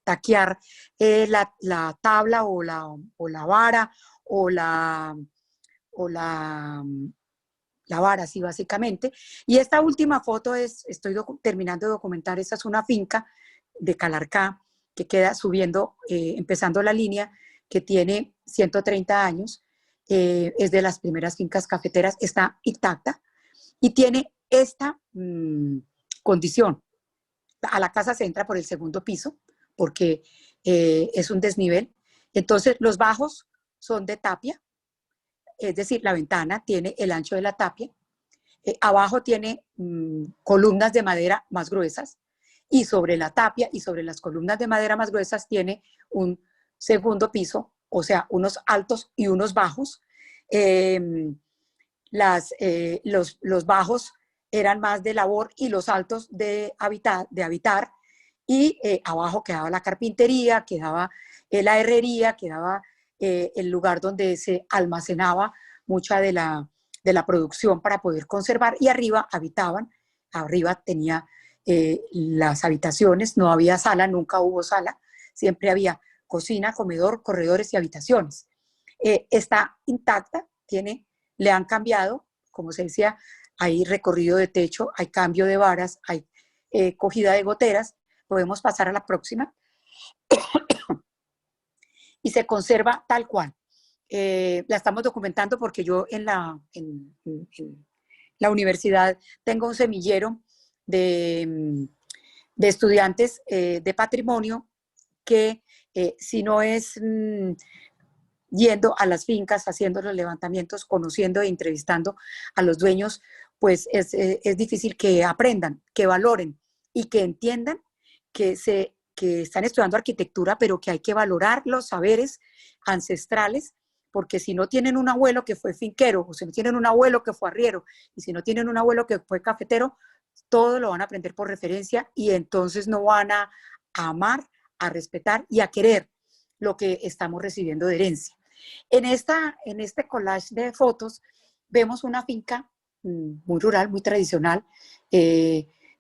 taquear la tabla o la vara o la vara, sí, básicamente. Y esta última foto estoy terminando de documentar, esta es una finca de Calarcá que queda subiendo, empezando la línea, que tiene 130 años, es de las primeras fincas cafeteras, está intacta y tiene esta condición. A la casa se entra por el segundo piso porque es un desnivel. Entonces los bajos son de tapia, es decir, la ventana tiene el ancho de la tapia, abajo tiene columnas de madera más gruesas, y sobre la tapia y sobre las columnas de madera más gruesas tiene un segundo piso, o sea, unos altos y unos bajos. Los bajos eran más de labor y los altos de habitar, y abajo quedaba la carpintería, quedaba la herrería, quedaba el lugar donde se almacenaba mucha de la producción para poder conservar, y arriba habitaban, arriba tenía las habitaciones, no había sala, nunca hubo sala, siempre había cocina, comedor, corredores y habitaciones. Está intacta, le han cambiado, como se decía, hay recorrido de techo, hay cambio de varas, hay cogida de goteras. Podemos pasar a la próxima. Y se conserva tal cual. La estamos documentando porque yo en la universidad tengo un semillero de estudiantes de patrimonio que si no es yendo a las fincas, haciendo los levantamientos, conociendo e entrevistando a los dueños, pues es difícil que aprendan, que valoren y que entiendan que están estudiando arquitectura, pero que hay que valorar los saberes ancestrales, porque si no tienen un abuelo que fue finquero, o si no tienen un abuelo que fue arriero, y si no tienen un abuelo que fue cafetero, todo lo van a aprender por referencia, y entonces no van a amar, a respetar y a querer lo que estamos recibiendo de herencia. En este collage de fotos vemos una finca muy rural, muy tradicional,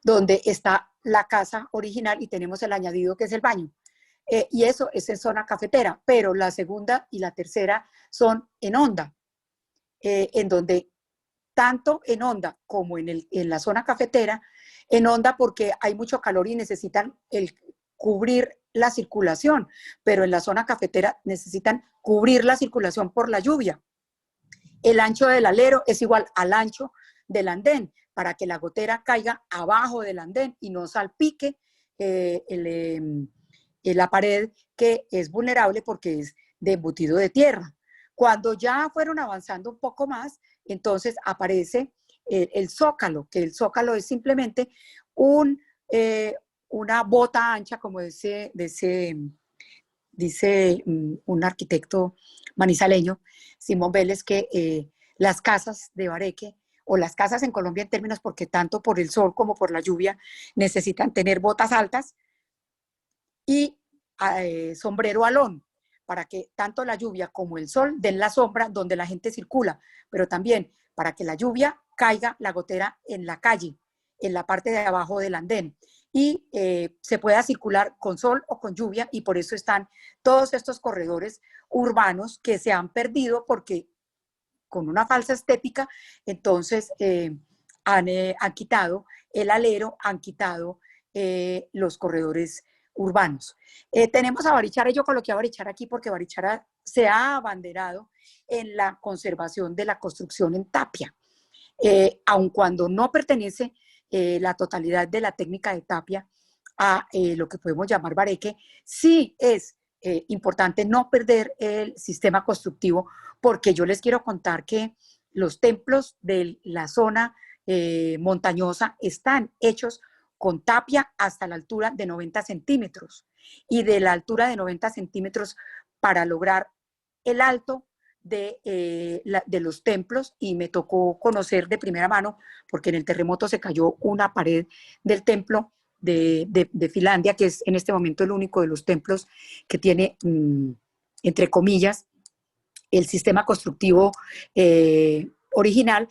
donde está la casa original y tenemos el añadido que es el baño. Y eso es en zona cafetera, pero la segunda y la tercera son en honda, en donde tanto en honda como en la zona cafetera, en honda porque hay mucho calor y necesitan cubrir la circulación, pero en la zona cafetera necesitan cubrir la circulación por la lluvia. El ancho del alero es igual al ancho del andén, para que la gotera caiga abajo del andén y no salpique la pared, que es vulnerable porque es de embutido de tierra. Cuando ya fueron avanzando un poco más, entonces aparece el zócalo, que el zócalo es simplemente una bota ancha, como dice un arquitecto manizaleño, Simón Vélez, que las casas de Bareque, o las casas en Colombia en términos, porque tanto por el sol como por la lluvia necesitan tener botas altas y sombrero alón, para que tanto la lluvia como el sol den la sombra donde la gente circula, pero también para que la lluvia caiga la gotera en la calle, en la parte de abajo del andén, y se pueda circular con sol o con lluvia, y por eso están todos estos corredores urbanos que se han perdido porque con una falsa estética, entonces han quitado el alero, han quitado los corredores urbanos. Tenemos a Barichara, y yo coloqué a Barichara aquí porque Barichara se ha abanderado en la conservación de la construcción en tapia, aun cuando no pertenece la totalidad de la técnica de tapia a lo que podemos llamar bareque, sí es importante no perder el sistema constructivo, porque yo les quiero contar que los templos de la zona montañosa están hechos con tapia hasta la altura de 90 centímetros, y de la altura de 90 centímetros para lograr el alto de los templos. Y me tocó conocer de primera mano, porque en el terremoto se cayó una pared del templo de Finlandia, que es en este momento el único de los templos que tiene, entre comillas, el sistema constructivo original.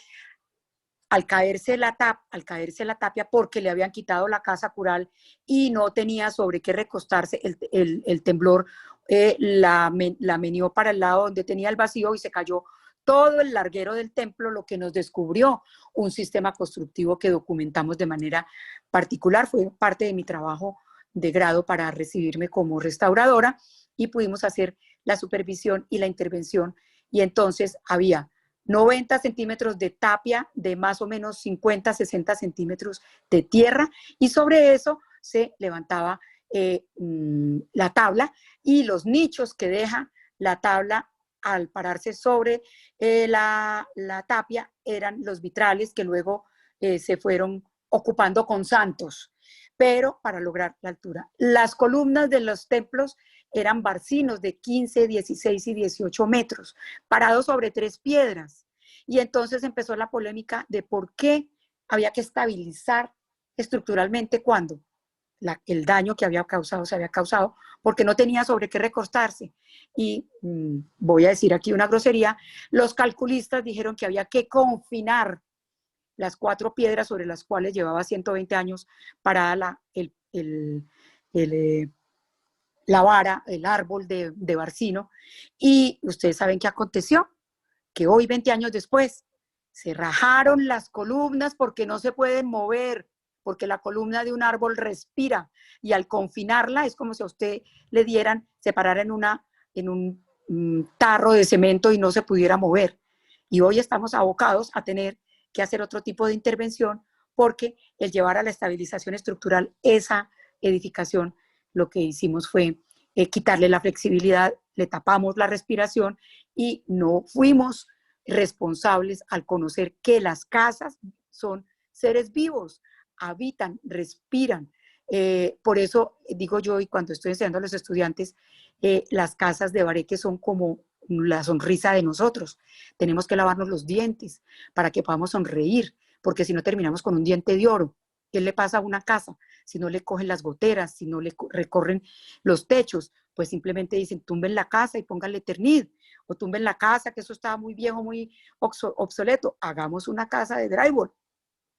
Al caerse la tapia, porque le habían quitado la casa cural y no tenía sobre qué recostarse, el temblor la meneó para el lado donde tenía el vacío y se cayó todo el larguero del templo, lo que nos descubrió un sistema constructivo que documentamos de manera particular. Fue parte de mi trabajo de grado para recibirme como restauradora, y pudimos hacer la supervisión y la intervención. Y entonces había 90 centímetros de tapia, de más o menos 50, 60 centímetros de tierra, y sobre eso se levantaba la tabla, y los nichos que deja la tabla al pararse sobre la tapia eran los vitrales que luego se fueron ocupando con santos, pero para lograr la altura. Las columnas de los templos eran barcinos de 15, 16 y 18 metros, parados sobre 3 piedras. Y entonces empezó la polémica de por qué había que estabilizar estructuralmente cuando el daño que había causado se había causado, porque no tenía sobre qué recostarse. Y voy a decir aquí una grosería: los calculistas dijeron que había que confinar las 4 piedras sobre las cuales llevaba 120 años parada la vara, el árbol de Barcino. Y ustedes saben qué aconteció, que hoy, 20 años después, se rajaron las columnas porque no se pueden mover, porque la columna de un árbol respira, y al confinarla es como si a usted le dieran, se parara en un tarro de cemento y no se pudiera mover. Y hoy estamos abocados a tener que hacer otro tipo de intervención, porque el llevar a la estabilización estructural esa edificación, lo que hicimos fue quitarle la flexibilidad, le tapamos la respiración, y no fuimos responsables al conocer que las casas son seres vivos, habitan, respiran. Por eso digo yo, y cuando estoy enseñando a los estudiantes, las casas de bareque son como la sonrisa de nosotros. Tenemos que lavarnos los dientes para que podamos sonreír, porque si no terminamos con un diente de oro. ¿Qué le pasa a una casa? Si no le cogen las goteras, si no le recorren los techos, pues simplemente dicen: tumben la casa y pónganle Eternit, o tumben la casa, que eso estaba muy viejo, muy obsoleto, hagamos una casa de drywall,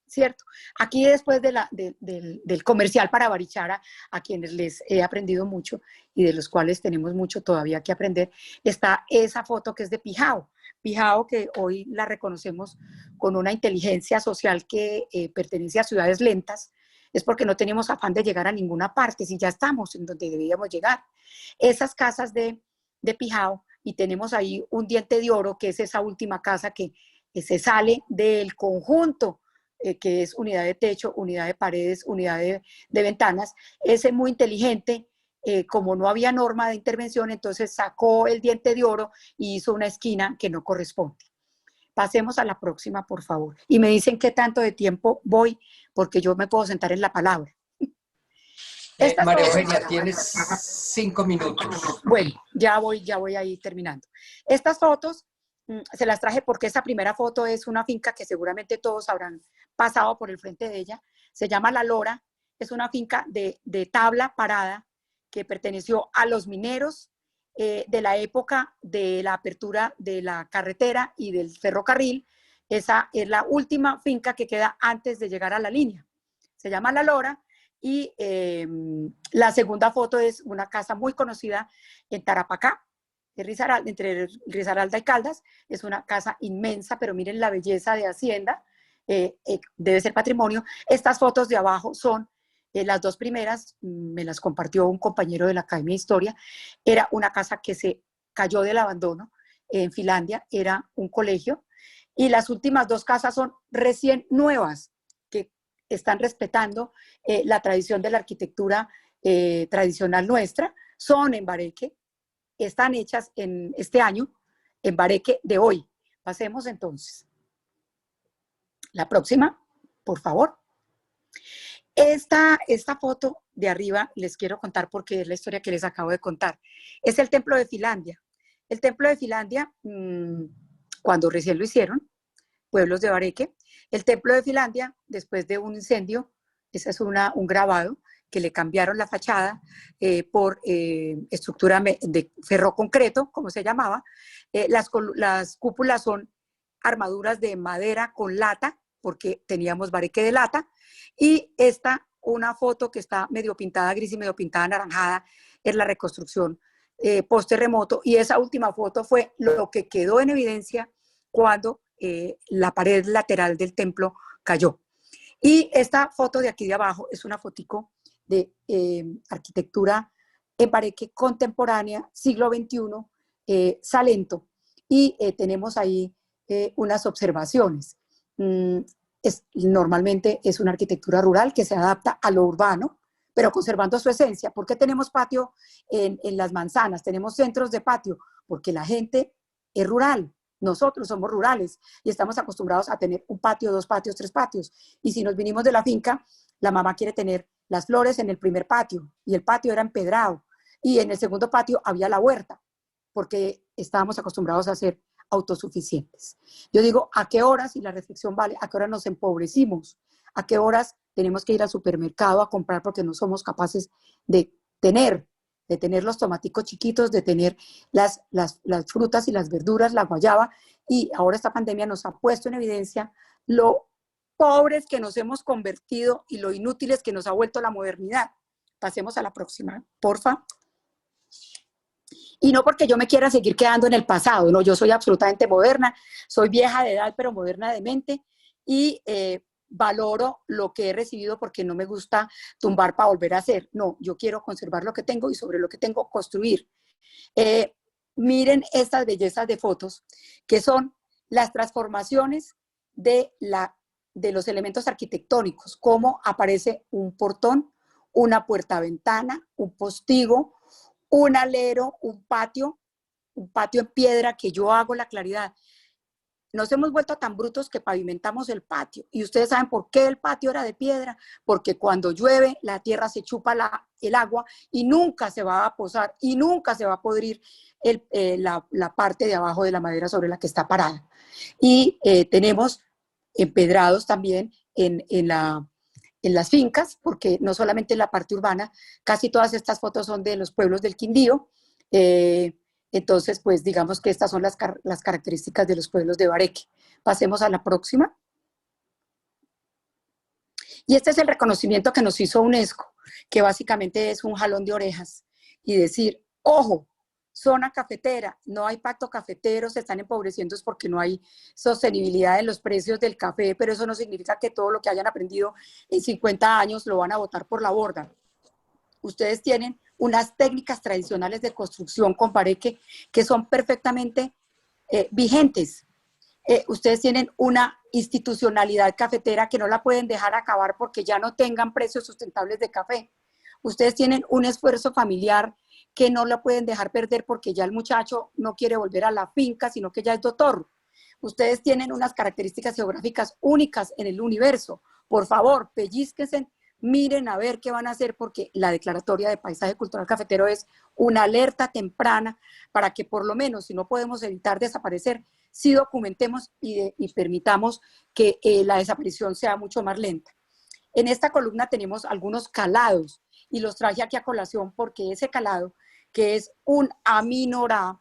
¿cierto? Aquí, después del comercial para Barichara, a quienes les he aprendido mucho y de los cuales tenemos mucho todavía que aprender, está esa foto que es de Pijao. Pijao, que hoy la reconocemos con una inteligencia social que pertenece a ciudades lentas, es porque no tenemos afán de llegar a ninguna parte, si ya estamos en donde debíamos llegar. Esas casas de Pijao, y tenemos ahí un diente de oro, que es esa última casa que se sale del conjunto, que es unidad de techo, unidad de paredes, unidad de ventanas. Ese muy inteligente, como no había norma de intervención, entonces sacó el diente de oro y hizo una esquina que no corresponde. Pasemos a la próxima, por favor. Y me dicen qué tanto de tiempo voy, porque yo me puedo sentar en la palabra. María Eugenia, tienes 5 minutos. Bueno, ya voy ahí terminando. Estas fotos se las traje porque esa primera foto es una finca que seguramente todos habrán pasado por el frente de ella. Se llama La Lora. Es una finca de tabla parada que perteneció a los mineros de la época de la apertura de la carretera y del ferrocarril. Esa es la última finca que queda antes de llegar a la línea. Se llama La Lora. Y la segunda foto es una casa muy conocida en Tarapacá, entre Risaralda y Caldas. Es una casa inmensa, pero miren la belleza de Hacienda, debe ser patrimonio. Estas fotos de abajo son las 2 primeras, me las compartió un compañero de la Academia de Historia. Era una casa que se cayó del abandono en Finlandia, era un colegio, y las últimas 2 casas son recién nuevas, que están respetando la tradición de la arquitectura tradicional nuestra, son en Bareque, están hechas en este año, en Bareque de hoy. Pasemos entonces. La próxima, por favor. Esta foto de arriba les quiero contar porque es la historia que les acabo de contar. Es el Templo de Finlandia. El Templo de Finlandia, cuando recién lo hicieron, pueblos de Bareque, el Templo de Finlandia, después de un incendio, ese es un grabado, que le cambiaron la fachada por estructura de ferroconcreto, como se llamaba. Las cúpulas son armaduras de madera con lata, porque teníamos Bareque de lata, y una foto que está medio pintada gris y medio pintada anaranjada, es la reconstrucción post-terremoto, y esa última foto fue lo que quedó en evidencia cuando la pared lateral del templo cayó. Y esta foto de aquí de abajo es una fotico de arquitectura en Bareque contemporánea, siglo XXI, Salento, y tenemos ahí unas observaciones. Normalmente es una arquitectura rural que se adapta a lo urbano, pero conservando su esencia. ¿Por qué tenemos patio en las manzanas? Tenemos centros de patio, porque la gente es rural. Nosotros somos rurales y estamos acostumbrados a tener un patio, 2 patios, 3 patios. Y si nos vinimos de la finca, la mamá quiere tener las flores en el primer patio y el patio era empedrado. Y en el segundo patio había la huerta, porque estábamos acostumbrados a ser autosuficientes. Yo digo, ¿a qué horas? Y la reflexión vale, ¿a qué horas nos empobrecimos? ¿A qué horas tenemos que ir al supermercado a comprar porque no somos capaces de tener los tomaticos chiquitos, de tener las frutas y las verduras, la guayaba? Y ahora esta pandemia nos ha puesto en evidencia lo pobres que nos hemos convertido y lo inútiles que nos ha vuelto la modernidad. Pasemos a la próxima, porfa. Y no porque yo me quiera seguir quedando en el pasado, no, yo soy absolutamente moderna, soy vieja de edad, pero moderna de mente, y valoro lo que he recibido porque no me gusta tumbar para volver a hacer. No, yo quiero conservar lo que tengo y sobre lo que tengo construir. Miren estas bellezas de fotos, que son las transformaciones de los elementos arquitectónicos, cómo aparece un portón, una puerta-ventana, un postigo, un alero, un patio en piedra, que yo hago la claridad. Nos hemos vuelto tan brutos que pavimentamos el patio. Y ustedes saben por qué el patio era de piedra, porque cuando llueve la tierra se chupa el agua y nunca se va a posar y nunca se va a podrir la parte de abajo de la madera sobre la que está parada. Y tenemos empedrados también en las fincas, porque no solamente en la parte urbana, casi todas estas fotos son de los pueblos del Quindío. Entonces, pues digamos que estas son las características de los pueblos de Bareque. Pasemos a la próxima. Y este es el reconocimiento que nos hizo UNESCO, que básicamente es un jalón de orejas y decir, ojo, zona cafetera, no hay pacto cafetero, se están empobreciendo es porque no hay sostenibilidad en los precios del café, pero eso no significa que todo lo que hayan aprendido en 50 años lo van a botar por la borda. Ustedes tienen unas técnicas tradicionales de construcción con Bareque que son perfectamente vigentes. Ustedes tienen una institucionalidad cafetera que no la pueden dejar acabar porque ya no tengan precios sustentables de café. Ustedes tienen un esfuerzo familiar que no lo pueden dejar perder porque ya el muchacho no quiere volver a la finca, sino que ya es doctor. Ustedes tienen unas características geográficas únicas en el universo. Por favor, pellizquense, miren a ver qué van a hacer, porque la declaratoria de paisaje cultural cafetero es una alerta temprana para que por lo menos, si no podemos evitar desaparecer, sí documentemos y permitamos que la desaparición sea mucho más lenta. En esta columna tenemos algunos calados y los traje aquí a colación porque ese calado, que es un aminorá,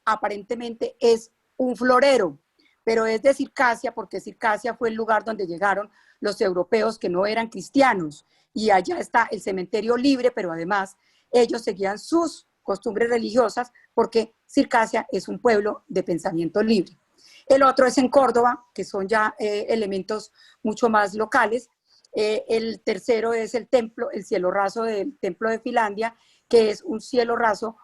aparentemente es un florero, pero es de Circasia, porque Circasia fue el lugar donde llegaron los europeos que no eran cristianos, y allá está el cementerio libre, pero además ellos seguían sus costumbres religiosas porque Circasia es un pueblo de pensamiento libre. El otro es en Córdoba, que son ya elementos mucho más locales. El tercero es el templo, el cielo raso del templo de Finlandia, que es un cielo raso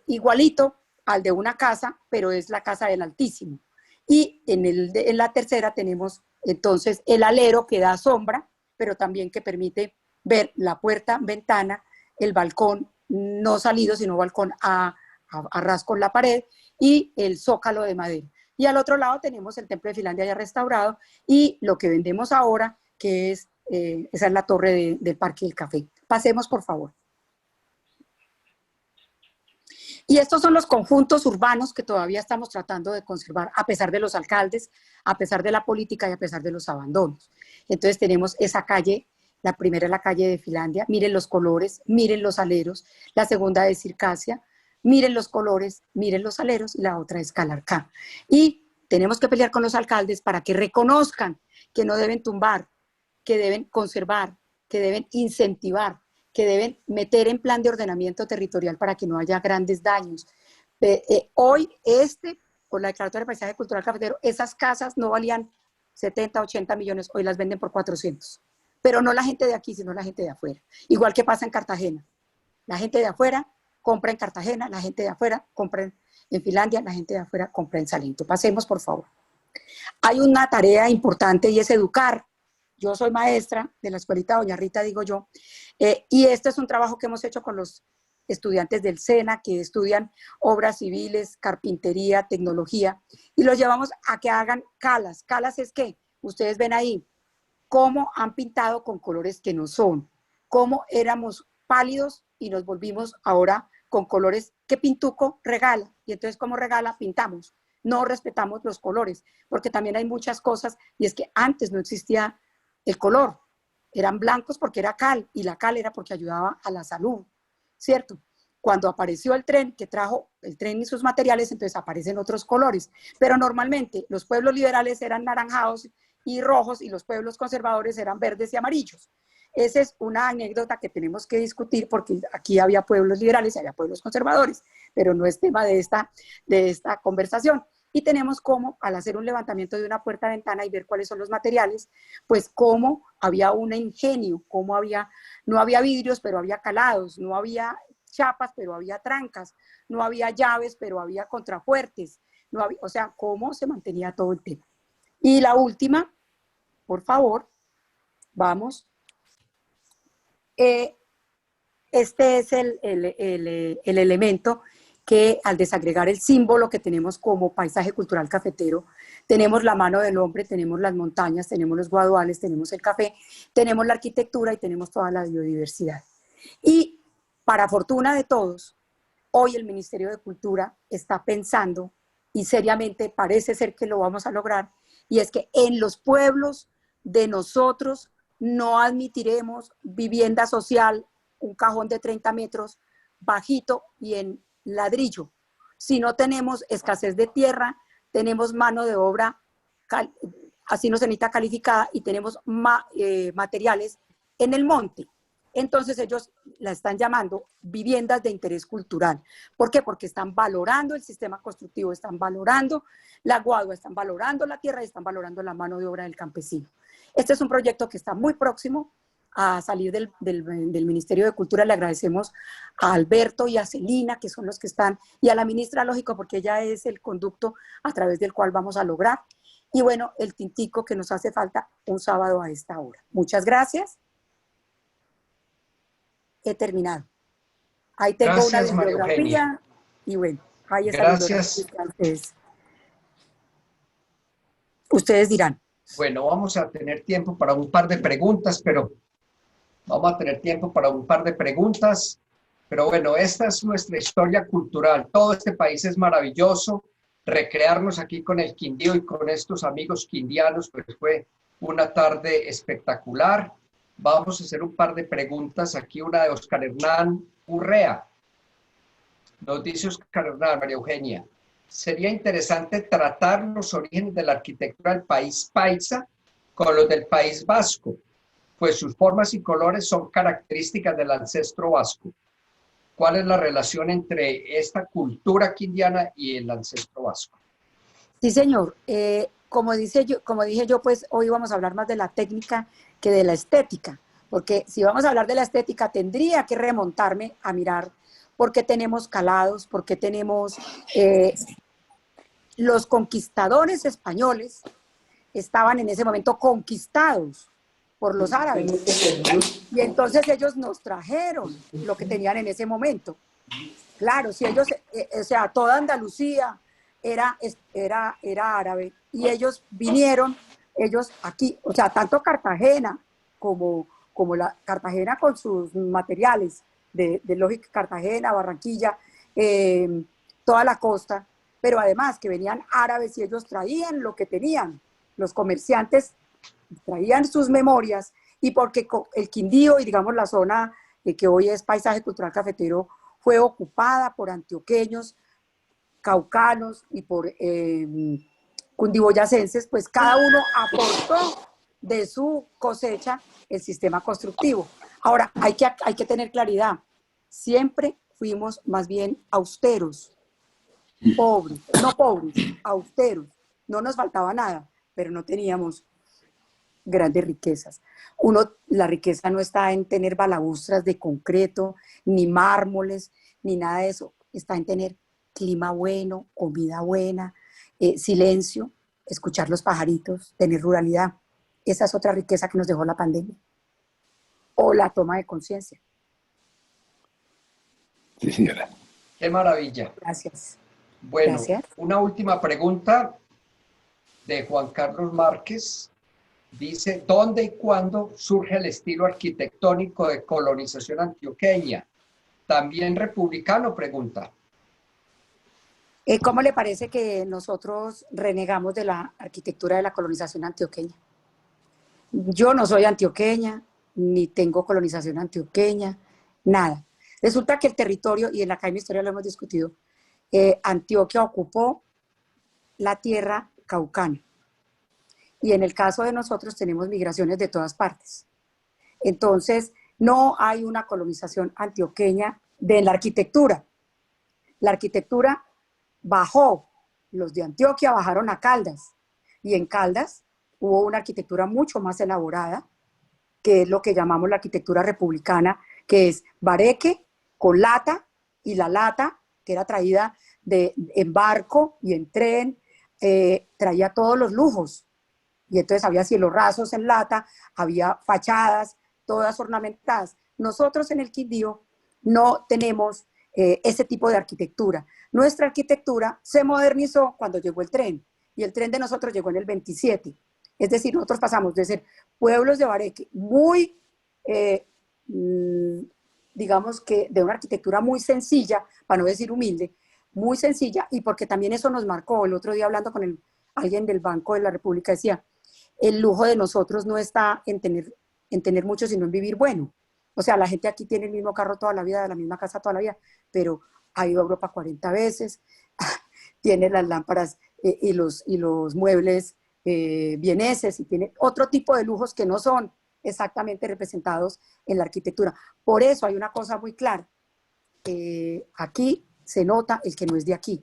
igualito al de una casa, pero es la casa del Altísimo. Y en la tercera tenemos entonces el alero que da sombra, pero también que permite ver la puerta, ventana, el balcón no salido, sino balcón a ras con la pared y el zócalo de madera. Y al otro lado tenemos el Templo de Finlandia ya restaurado y lo que vendemos ahora, que es, esa es la torre del Parque del Café. Pasemos, por favor. Y estos son los conjuntos urbanos que todavía estamos tratando de conservar, a pesar de los alcaldes, a pesar de la política y a pesar de los abandonos. Entonces tenemos esa calle, la primera es la calle de Finlandia, miren los colores, miren los aleros, la segunda es Circasia, miren los colores, miren los aleros, y la otra es Calarcá. Y tenemos que pelear con los alcaldes para que reconozcan que no deben tumbar, que deben conservar, que deben incentivar, que deben meter en plan de ordenamiento territorial para que no haya grandes daños. Hoy, con la declaratoria de paisaje cultural cafetero, esas casas no valían 70, 80 millones, hoy las venden por 400. Pero no la gente de aquí, sino la gente de afuera. Igual que pasa en Cartagena. La gente de afuera compra en Cartagena, la gente de afuera compra en Finlandia, la gente de afuera compra en Salento. Pasemos, por favor. Hay una tarea importante y es educar. Yo soy maestra de la escuelita Doña Rita, digo yo, y este es un trabajo que hemos hecho con los estudiantes del SENA, que estudian obras civiles, carpintería, tecnología, y los llevamos a que hagan calas. Calas es que, ustedes ven ahí, cómo han pintado con colores que no son, cómo éramos pálidos y nos volvimos ahora con colores que Pintuco regala, y entonces como regala, pintamos. No respetamos los colores, porque también hay muchas cosas, y es que antes no existía el color, eran blancos porque era cal, y la cal era porque ayudaba a la salud, ¿cierto? Cuando apareció el tren, que trajo el tren y sus materiales, entonces aparecen otros colores, pero normalmente los pueblos liberales eran naranjados y rojos, y los pueblos conservadores eran verdes y amarillos. Esa es una anécdota que tenemos que discutir, porque aquí había pueblos liberales y había pueblos conservadores, pero no es tema de esta conversación. Y tenemos cómo, al hacer un levantamiento de una puerta-ventana y ver cuáles son los materiales, pues cómo había un ingenio, no había vidrios, pero había calados, no había chapas, pero había trancas, no había llaves, pero había contrafuertes, o sea, cómo se mantenía todo el tema. Y la última, por favor, vamos. Este es el elemento que, al desagregar el símbolo que tenemos como paisaje cultural cafetero, tenemos la mano del hombre, tenemos las montañas, tenemos los guaduales, tenemos el café, tenemos la arquitectura y tenemos toda la biodiversidad. Y para fortuna de todos, hoy el Ministerio de Cultura está pensando, y seriamente parece ser que lo vamos a lograr, y es que en los pueblos de nosotros no admitiremos vivienda social, un cajón de 30 metros, bajito y en ladrillo. Si no tenemos escasez de tierra, tenemos mano de obra, así no se necesita calificada, y tenemos materiales en el monte. Entonces ellos la están llamando viviendas de interés cultural. ¿Por qué? Porque están valorando el sistema constructivo, están valorando la guadua, están valorando la tierra y están valorando la mano de obra del campesino. Este es un proyecto que está muy próximo a salir del Ministerio de Cultura. Le agradecemos a Alberto y a Celina, que son los que están, y a la ministra, lógico, porque ella es el conducto a través del cual vamos a lograr. Y bueno, el tintico que nos hace falta un sábado a esta hora. Muchas gracias. He terminado. Ahí tengo Gracias, una bibliografía y bueno, ahí está. Gracias. Ustedes dirán. Bueno, vamos a tener tiempo para un par de preguntas, pero bueno, esta es nuestra historia cultural. Todo este país es maravilloso. Recrearnos aquí con el Quindío y con estos amigos quindianos, pues fue una tarde espectacular. Vamos a hacer un par de preguntas. Aquí una de Oscar Hernán Urrea. Nos dice Oscar Hernán, María Eugenia, sería interesante tratar los orígenes de la arquitectura del país paisa con los del País Vasco, pues sus formas y colores son características del ancestro vasco. ¿Cuál es la relación entre esta cultura quindiana y el ancestro vasco? Sí, señor. Como dije yo, pues hoy vamos a hablar más de la técnica que de la estética, porque si vamos a hablar de la estética, tendría que remontarme a mirar por qué tenemos calados, por qué tenemos los conquistadores españoles estaban en ese momento conquistados por los árabes. Y entonces ellos nos trajeron lo que tenían en ese momento. Claro, si ellos, o sea, toda Andalucía era árabe y ellos vinieron, ellos aquí, o sea, tanto Cartagena como la Cartagena con sus materiales de lógica, Cartagena, Barranquilla, toda la costa, pero además que venían árabes y ellos traían lo que tenían, los comerciantes traían sus memorias, y porque el Quindío y digamos la zona que hoy es paisaje cultural cafetero fue ocupada por antioqueños, caucanos y por cundiboyacenses, pues cada uno aportó de su cosecha el sistema constructivo. Ahora, hay que tener claridad, siempre fuimos más bien austeros, pobres, no pobres, austeros, no nos faltaba nada, pero no teníamos grandes riquezas. La riqueza no está en tener balaustras de concreto, ni mármoles, ni nada de eso, está en tener clima bueno, comida buena, silencio, escuchar los pajaritos, tener ruralidad. Esa es otra riqueza que nos dejó la pandemia. O la toma de conciencia. Sí, señora. Qué maravilla. Gracias. Bueno, Gracias. Una última pregunta de Juan Carlos Márquez. Dice, ¿dónde y cuándo surge el estilo arquitectónico de colonización antioqueña? También republicano, pregunta. ¿Cómo le parece que nosotros renegamos de la arquitectura de la colonización antioqueña? Yo no soy antioqueña, ni tengo colonización antioqueña, nada. Resulta que el territorio, y en la Academia de Historia lo hemos discutido, Antioquia ocupó la tierra caucana. Y en el caso de nosotros tenemos migraciones de todas partes. Entonces, no hay una colonización antioqueña de la arquitectura. La arquitectura bajó, los de Antioquia bajaron a Caldas, y en Caldas hubo una arquitectura mucho más elaborada, que es lo que llamamos la arquitectura republicana, que es bareque con lata, y la lata, que era traída en barco y en tren, traía todos los lujos. Y entonces había cielos rasos en lata, había fachadas, todas ornamentadas. Nosotros en el Quindío no tenemos ese tipo de arquitectura. Nuestra arquitectura se modernizó cuando llegó el tren, y el tren de nosotros llegó en el 27. Es decir, nosotros pasamos de ser pueblos de bareque muy, digamos que de una arquitectura muy sencilla, para no decir humilde, muy sencilla, y porque también eso nos marcó. El otro día hablando con alguien del Banco de la República decía, el lujo de nosotros no está en tener mucho, sino en vivir bueno. O sea, la gente aquí tiene el mismo carro toda la vida, la misma casa toda la vida, pero ha ido a Europa 40 veces, tiene las lámparas y los muebles vieneses, y tiene otro tipo de lujos que no son exactamente representados en la arquitectura. Por eso hay una cosa muy clara. Aquí se nota el que no es de aquí.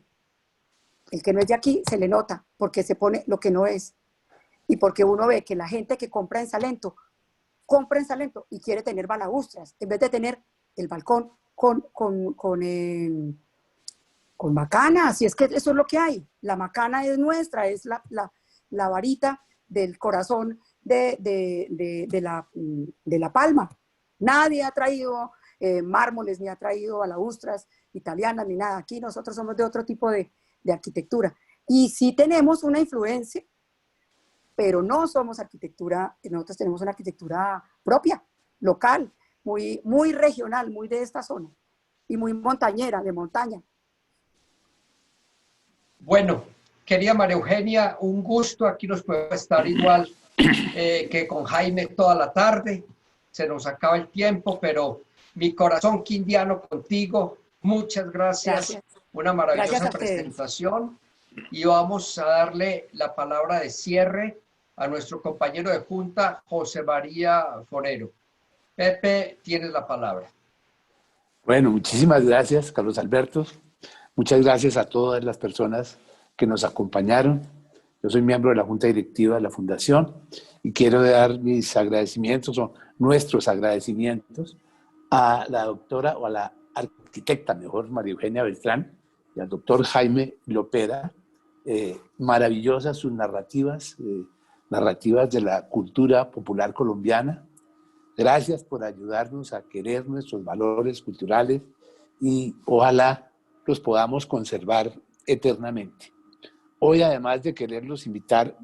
El que no es de aquí se le nota porque se pone lo que no es. Y porque uno ve que la gente que compra en Salento y quiere tener balaustras, en vez de tener el balcón con macana. Si es que eso es lo que hay. La macana es nuestra, es la varita del corazón de la palma. Nadie ha traído mármoles, ni ha traído balaustras italianas, ni nada. Aquí nosotros somos de otro tipo de arquitectura. Y sí tenemos una influencia, pero no somos arquitectura, nosotros tenemos una arquitectura propia, local, muy, muy regional, muy de esta zona, y muy montañera, de montaña. Bueno, querida María Eugenia, un gusto. Aquí nos podemos estar igual que con Jaime toda la tarde. Se nos acaba el tiempo, pero mi corazón quindiano contigo. Muchas gracias. Gracias. Una maravillosa Gracias a ustedes. presentación. Y vamos a darle la palabra de cierre a nuestro compañero de junta, José María Forero. Pepe, tienes la palabra. Bueno, muchísimas gracias, Carlos Alberto. Muchas gracias a todas las personas que nos acompañaron. Yo soy miembro de la Junta Directiva de la Fundación y quiero dar mis agradecimientos, o nuestros agradecimientos, a la doctora, o a la arquitecta, mejor, María Eugenia Beltrán, y al doctor Jaime Lopera. Maravillosas sus narrativas, narrativas de la cultura popular colombiana. Gracias por ayudarnos a querer nuestros valores culturales y ojalá los podamos conservar eternamente. Hoy, además de quererlos invitar,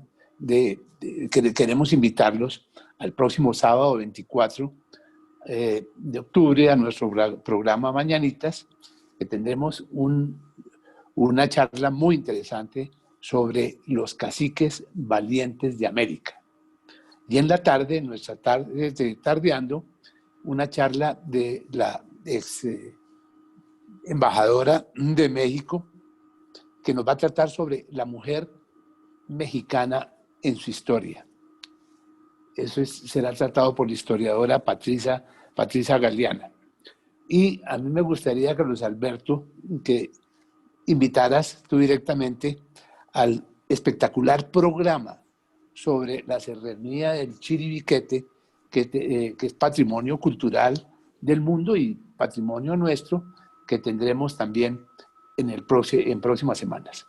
queremos invitarlos al próximo sábado 24 de octubre a nuestro programa Mañanitas, que tendremos una charla muy interesante sobre los caciques valientes de América. Y en la tarde, en nuestra tarde de Tardeando, una charla de la ex embajadora de México, que nos va a tratar sobre la mujer mexicana en su historia. Eso será tratado por la historiadora Patricia Galeana. Y a mí me gustaría, Carlos Alberto, que invitaras tú directamente al espectacular programa sobre la serranía del Chiribiquete, que es patrimonio cultural del mundo y patrimonio nuestro, que tendremos también en próximas semanas.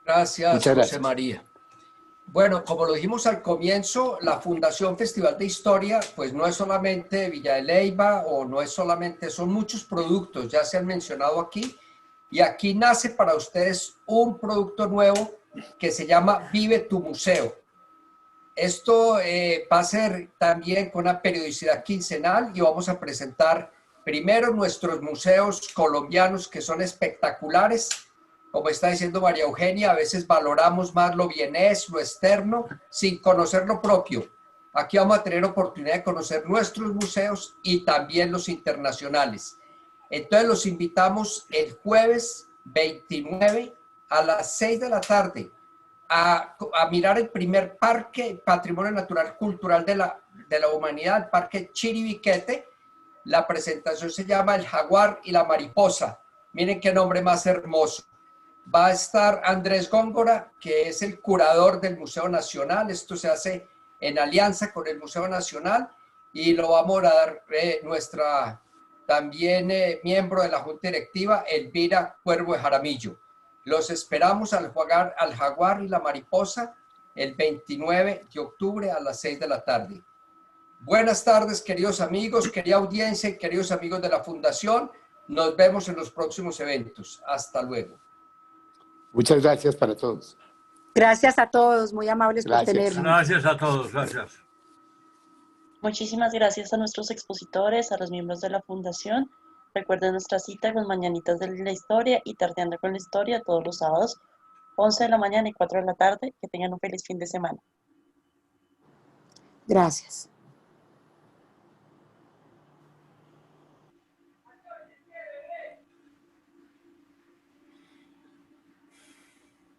Gracias, José María. Bueno, como lo dijimos al comienzo, la Fundación Festival de Historia, pues no es solamente Villa de Leyva o no es solamente, son muchos productos, ya se han mencionado aquí, y aquí nace para ustedes un producto nuevo que se llama Vive tu Museo. Esto va a ser también con una periodicidad quincenal y vamos a presentar primero nuestros museos colombianos que son espectaculares. Como está diciendo María Eugenia, a veces valoramos más lo bienés, lo externo, sin conocer lo propio. Aquí vamos a tener oportunidad de conocer nuestros museos y también los internacionales. Entonces los invitamos el jueves 29 a las 6 de la tarde a mirar el primer parque Patrimonio Natural Cultural de la Humanidad, el Parque Chiribiquete. La presentación se llama El Jaguar y la Mariposa. Miren qué nombre más hermoso. Va a estar Andrés Góngora, que es el curador del Museo Nacional. Esto se hace en alianza con el Museo Nacional y lo va a moderar nuestra también miembro de la Junta Directiva, Elvira Cuervo de Jaramillo. Los esperamos al Jaguar y la Mariposa el 29 de octubre a las 6 de la tarde. Buenas tardes, queridos amigos, querida audiencia y queridos amigos de la Fundación. Nos vemos en los próximos eventos. Hasta luego. Muchas gracias para todos. Gracias a todos, muy amables por tenernos. Gracias a todos, gracias. Muchísimas gracias a nuestros expositores, a los miembros de la Fundación. Recuerden nuestra cita con Mañanitas de la Historia y Tardeando con la Historia todos los sábados, 11 de la mañana y 4 de la tarde. Que tengan un feliz fin de semana. Gracias.